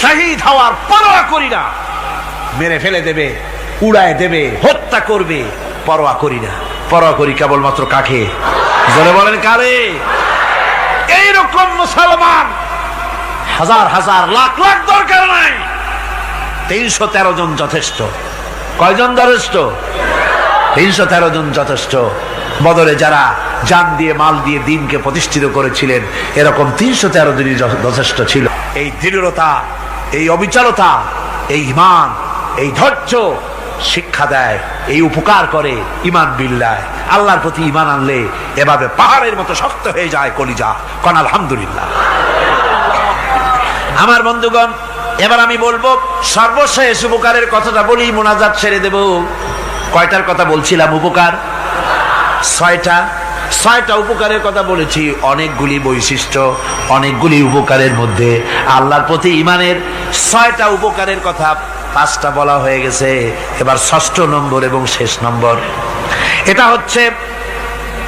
শহীদ হওয়ার পরোয়া করি না, মেরে ফেলে দেবে, উড়ায় দেবে, হত্যা করবে, পরোয়া করি না। পরোয়া করি কেবলমাত্র কাকে? জোরে বলেন কারে? এইরকম মুসলমান হাজার হাজার লাখ লাখ দরকার নাই, 313 জন যথেষ্ট। কয়জন যথেষ্ট? 313 জন যথেষ্ট। বদরে যারা জান দিয়ে মাল দিয়ে দ্বীনকে প্রতিষ্ঠিত করেছিলেন, এরকম 313 জনই যথেষ্ট ছিল। এই দৃঢ়তা, এই অবিচলতা, এই ঈমান, এই ধৈর্য শিক্ষা দেয়, এই উপকার করে ঈমান বিল্লাহ। আল্লাহর প্রতি ঈমান আনলে এভাবে পাহাড়ের মতো শক্ত হয়ে যায় কলিজা। কোন আলহামদুলিল্লাহ। আমার বন্ধুগণ, এবার আমি বলবো সর্বশেষ উপকারের কথাটা বলি, মোনাজাত ছেড়ে দেব। কয়টার কথা বলছিলাম? উপকার 6টা উপকারের কথা বলেছি। অনেকগুলি বৈশিষ্ট্য, অনেকগুলি উপকারের মধ্যে আল্লাহর প্রতি ঈমানের 6টা উপকারের কথা 5টা বলা হয়ে গেছে। এবার 6ষ্ঠ নম্বর এবং শেষ নম্বর, এটা হচ্ছে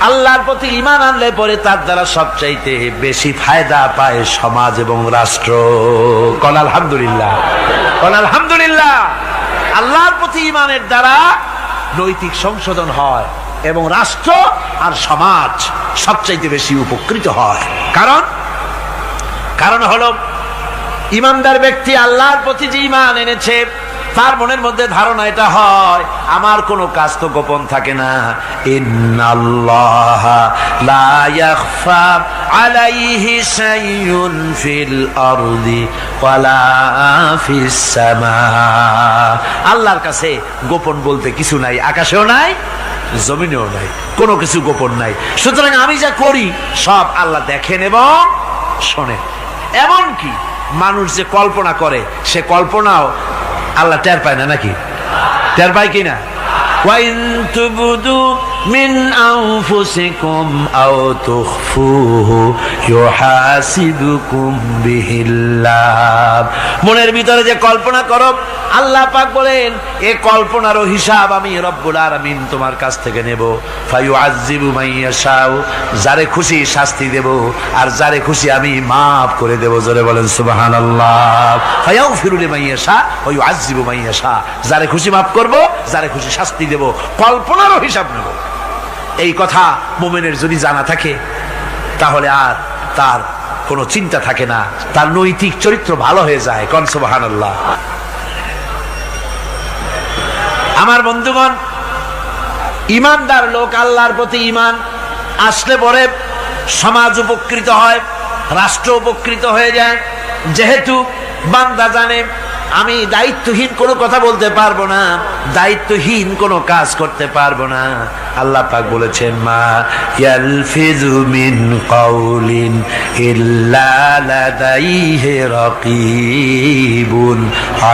আল্লাহর প্রতি ঈমান আনলে পরে তার দ্বারা সবচাইতে বেশি ফায়দা পায় সমাজ এবং রাষ্ট্র। কোন আলহামদুলিল্লাহ, কোন আলহামদুলিল্লাহ। আল্লাহর প্রতি ঈমানের দ্বারা নৈতিক সংশোধন হয় এবং রাষ্ট্র আর সমাজ সবচাইতে বেশি উপকৃত হয়। কারণ হলো ঈমানদার ব্যক্তি আল্লাহর প্রতি যে ঈমান এনেছে, তার মনের মধ্যে ধারণা এটা হয়, আমার কোনো কাজ তো গোপন থাকে না। ইন্নাল্লাহা লা ইয়াখফা আলাইহি শাইউন ফিল আরদি ওয়ালা ফিস সামা। আল্লাহর কাছে গোপন বলতে কিছু নাই, আকাশেও নাই, জমিনেও নাই, কোনো কিছু গোপন নাই। সুতরাং আমি যা করি সব আল্লাহ দেখেন এবং শোনেন। এমনকি মানুষ যে কল্পনা করে, সে কল্পনাও আল্লাহ টের পায় না, নাকি? টের পায় কিনা? ওয়াইন তুবদু মিন আনফুসিকুম আও তুখফুহু ইউহাসিবুকুম বিহিল্লাহ। মনের ভিতরে যে কল্পনা করো, আল্লাহ পাক বলেন এই কল্পনারও হিসাব আমি রব্বুল আলামিন তোমার কাছ থেকে নেব। ফায়ুআযযিবু মান ইয়াশাউ, যারে খুশি শাস্তি দেব, আর যারে খুশি আমি মাফ করে দেব। জোরে বলেন সুবহানাল্লাহ। ফায়াগফিরু লিমান ইয়াশা ওয়া ইউআযযিবু মান ইয়াশা, যারে খুশি মাফ করব, যারে খুশি শাস্তি দেব, কল্পনারও হিসাব নেব। এই কথা মুমিনের যদি জানা থাকে, তাহলে আর তার কোনো চিন্তা থাকে না, তার নৈতিক চরিত্র ভালো হয়ে যায়। কোন সুবহানাল্লাহ। আমার বন্ধুগণ, ঈমানদার লোক, আল্লাহর প্রতি ঈমান আসলে পরে সমাজ উপকৃত হয়, রাষ্ট্র উপকৃত হয়ে যায়। যেহেতু বান্দা জানে আমি দায়িত্বহীন কোনো কথা বলতে পারবো না, দায়িত্বহীন কোনো কাজ করতে পারবো না। আল্লাহ পাক বলেছেন, মা ইয়ালফিযু মিন কাউলিন ইল্লা লাদাইহি রাকীবুন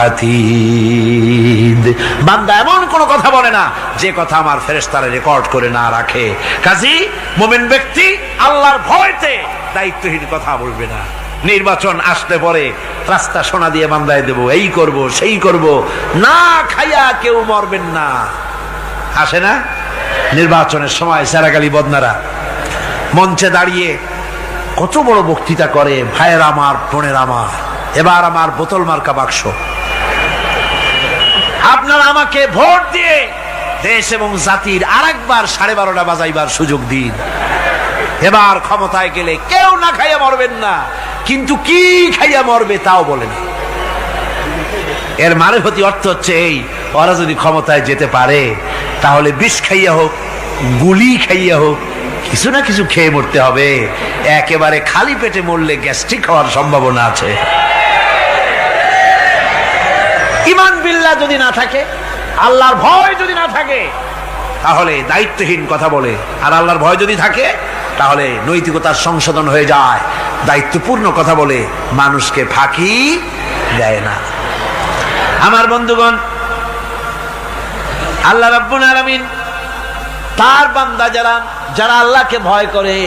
আতীদ। বান্দা এমন কোনো কথা বলে না যে কথা আমার ফেরেশতারা রেকর্ড করে না রাখে। কাজী মুমিন ব্যক্তি আল্লাহর ভয়তে দায়িত্বহীন কথা বলবে না। নির্বাচন আসতে পরে রাস্তা সোনা দিয়ে বান্ধায় দেব, এই করব সেই করব, না খাইয়া কেউ মরবেন না। আসে না নির্বাচনের সময় সেরাগালি বদনারা মঞ্চে দাঁড়িয়ে কত বড় বক্তৃতা করে, ভাইয়ের আমার, বোনের আমার, এবার আমার বোতল মার্কা বাক্স, আপনারা আমাকে ভোট দিয়ে দেশ এবং জাতির আরেকবার 12:30 বাজাইবার সুযোগ দিন। এবার ক্ষমতায় গেলে কেউ না খাইয়া মরবেন না, কিন্তু কি খাইয়া মরবে তাও বলে না। এর মারফতি অর্থ হচ্ছে এই, ওরা যদি ক্ষমতায় যেতে পারে তাহলে বিষ খাইয়া হোক, গুলি খাইয়া হোক, কিছু না কিছু খেয়ে মরতে হবে। একেবারে খালি পেটে মরলে গ্যাস্ট্রিক হওয়ার সম্ভাবনা আছে। ঈমান বিল্লাহ যদি না থাকে, আল্লাহর ভয় যদি না থাকে, তাহলে দায়িত্বহীন কথা বলে। আর আল্লাহর ভয় যদি থাকে, তাহলে নৈতিকতার সংশোধন হয়ে যায়, দায়িত্বপূর্ণ কথা বলে, মানুষকে ফাঁকি দেয় না। আমার বন্ধুগণ, আল্লাহ রাব্বুল আলামিন তার বান্দা যারা আল্লাহকে ভয় করে,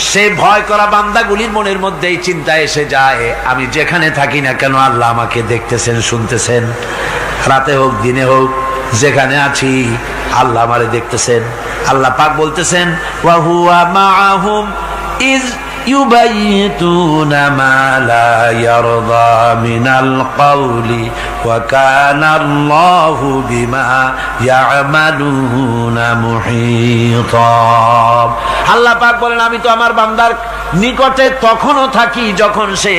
সে ভয় করা বান্দাগুলির মনের মধ্যেই চিন্তা এসে যায়, আমি যেখানে থাকি না কেন আল্লাহ আমাকে দেখতেছেন, শুনতেছেন। রাতে হোক দিনে হোক, যেখানে আছি আল্লাহ আমারে দেখতেছেন। আল্লাহ পাক বলতেছেন, ওয়া হুয়া মাআহুম ইজ ইউবাইতুনা মা লা ইয়ারদা মিনাল কওলি ওয়া কানা আল্লাহু বিমা ইয়ামালুনা মুহীতা। আল্লাহ পাক বলেন, আমি তো আমার বান্দার নিকটে তখনও থাকি যখন সে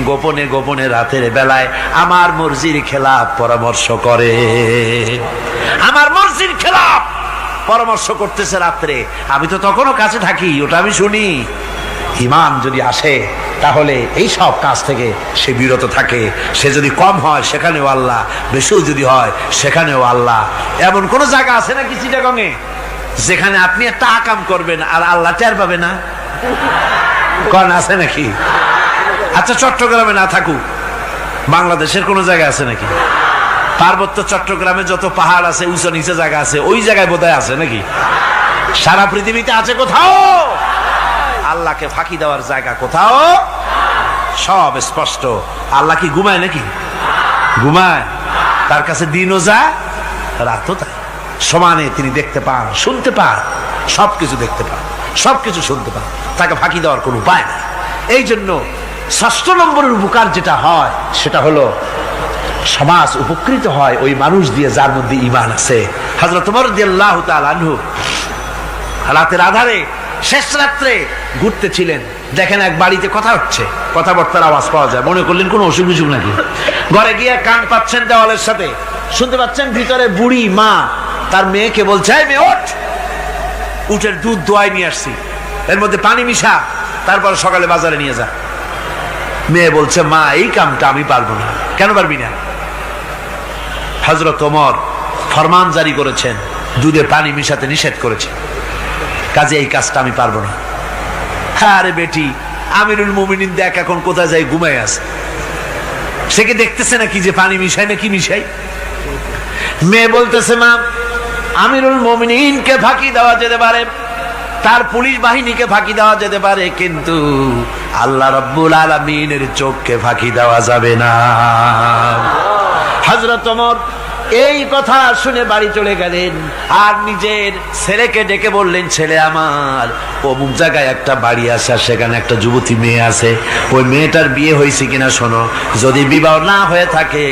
গোপনে গোপনে রাতের বেলায় আমার মর্জির খেলাফ পরামর্শ করে। আমার মর্জির খেলাফ পরামর্শ করতেছে রাত্রে, আমি তো তখনও কাছে থাকি, ওটা আমি শুনি। ঈমান যদি আসে, তাহলে এই সব কাজ থেকে সে বিরত থাকে। সে যদি কম হয় সেখানেও আল্লাহ, বেশিও যদি হয় সেখানেও আল্লাহ। এমন কোন জায়গা আছে নাকি চিটাগংয়ে যেখানে আপনি একটা আকাম করবেন আর আল্লাহ টের পাবে না? কোন আছে নাকি? আচ্ছা, চট্টগ্রামে না থাকুক, বাংলাদেশের কোন জায়গা আছে নাকি? পার্বত্য চট্টগ্রামে যত পাহাড় আছে, উঁচু নিচে জায়গা আছে, ওই জায়গায় বোধহয় আছে নাকি? সারা পৃথিবীতে আছে কোথাও? আল্লাহকে ফাঁকি দেওয়ার জায়গা কোথাও? সব স্পষ্ট। আল্লাহ কি ঘুমায় নাকি? ঘুমায়? তার কাছে দিনও যা, রাতও তাই। সমানে তিনি দেখতে পান, শুনতে পান, সবকিছু দেখতে পান, সবকিছু শুনতে পান। তাকে ফাঁকি দেওয়ার কোনো উপায় নেই। এই জন্য ৬ষ্ঠ নম্বরের উপকার যেটা হয়, সেটা হলো সমাজ উপকৃত হয় ওই মানুষ দিয়ে যার মধ্যে ঈমান আছে। হযরত ওমর রাদিয়াল্লাহু তাআলা আনহু রাতের আধারে শেষ রাত্রে ঘুরতেছিলেন, দেখেন এক বাড়িতে কথা হচ্ছে, কথাবার্তার আওয়াজ পাওয়া যায়। মনে করলেন কোন অসুখ বিসুখ নাকি। ঘরে গিয়ে কান পাচ্ছেন দেওয়ালের সাথে, শুনতে পাচ্ছেন ভিতরে বুড়ি মা তার মেয়েকে বলছে, এই মেয়ে ওঠ, উটের দুধ দোয়াই নিয়ে আসছি, এর মধ্যে পানি মিশা, তারপর সকালে বাজারে নিয়ে যা। মেয়ে বলছে, মা এই কামটা আমি পারবো না। কেন পারবি না? হযরত ওমর ফরমান জারি করেছেন, দুধে পানি মিশাতে নিষেধ করেছেন, কাজে এই কাজটা আমি পারবো না। আরে বেটি, আমিরুল মুমিনিন দেখ এখন কোথায় যাই ঘুমায় আছে, সে কি দেখতেছে নাকি যে পানি মিশাই না কি মিশাই? মেয়ে বলতেছে, মা আমিরুল মুমিনিনকে ফাঁকি দেওয়া যেতে পারে, তার পুলিশ বাহিনীকে ফাঁকি দেওয়া যেতে পারে, কিন্তু আল্লাহ রাব্বুল আলামিনের চোখকে ফাঁকি দেওয়া যাবে না। হযরত ওমর এই কথা শুনে বাড়ি চলে গেলেন, আর নিজের ছেলেকে ডেকে বললেন, ছেলে আমার, অমুক জায়গায় একটা বাড়ি আছে, সেখানে একটা যুবতী মেয়ে আছে, ওই মেয়েটার বিয়ে হয়েছে কিনা শোনো, যদি বিবাহ না হয়ে থাকে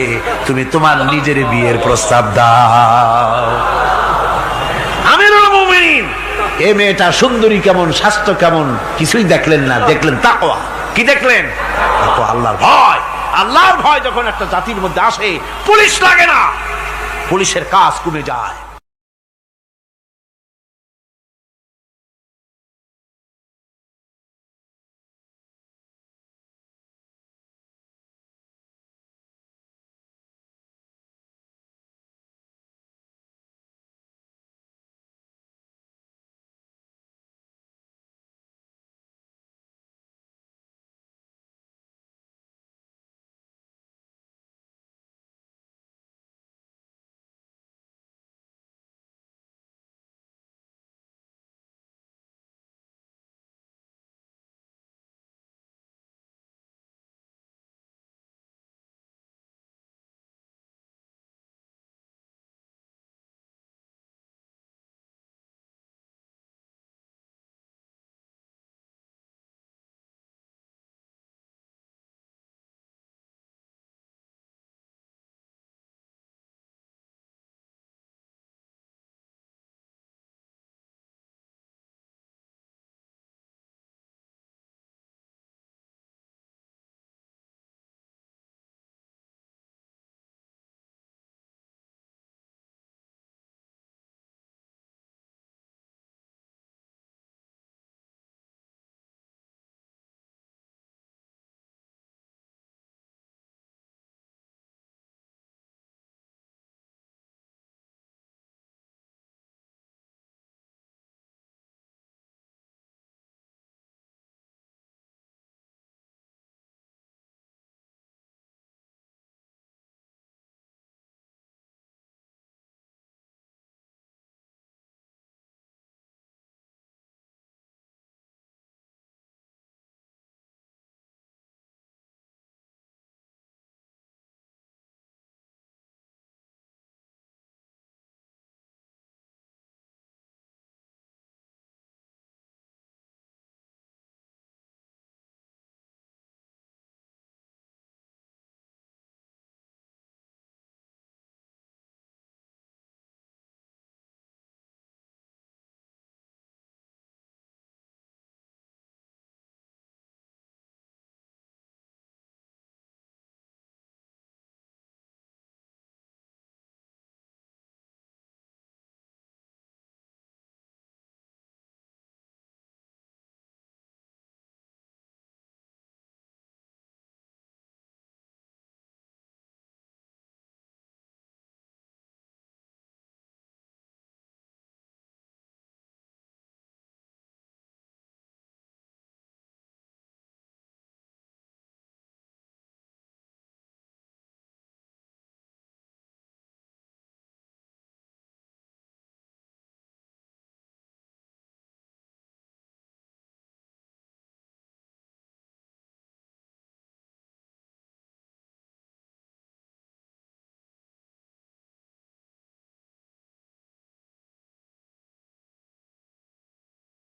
তুমি তোমার নিজের বিয়ের প্রস্তাব দাও। আমিরুল মুমিনিন এই মেয়েটা সুন্দরী কেমন, স্বাস্থ্য কেমন কিছুই দেখলেন না, দেখলেন তাকওয়া। কি দেখলেন? আল্লাহর ভয়। আল্লাহর ভয় যখন একটা জাতির মধ্যে আসে, পুলিশ লাগে না, পুলিশের কাজ কমে যায়।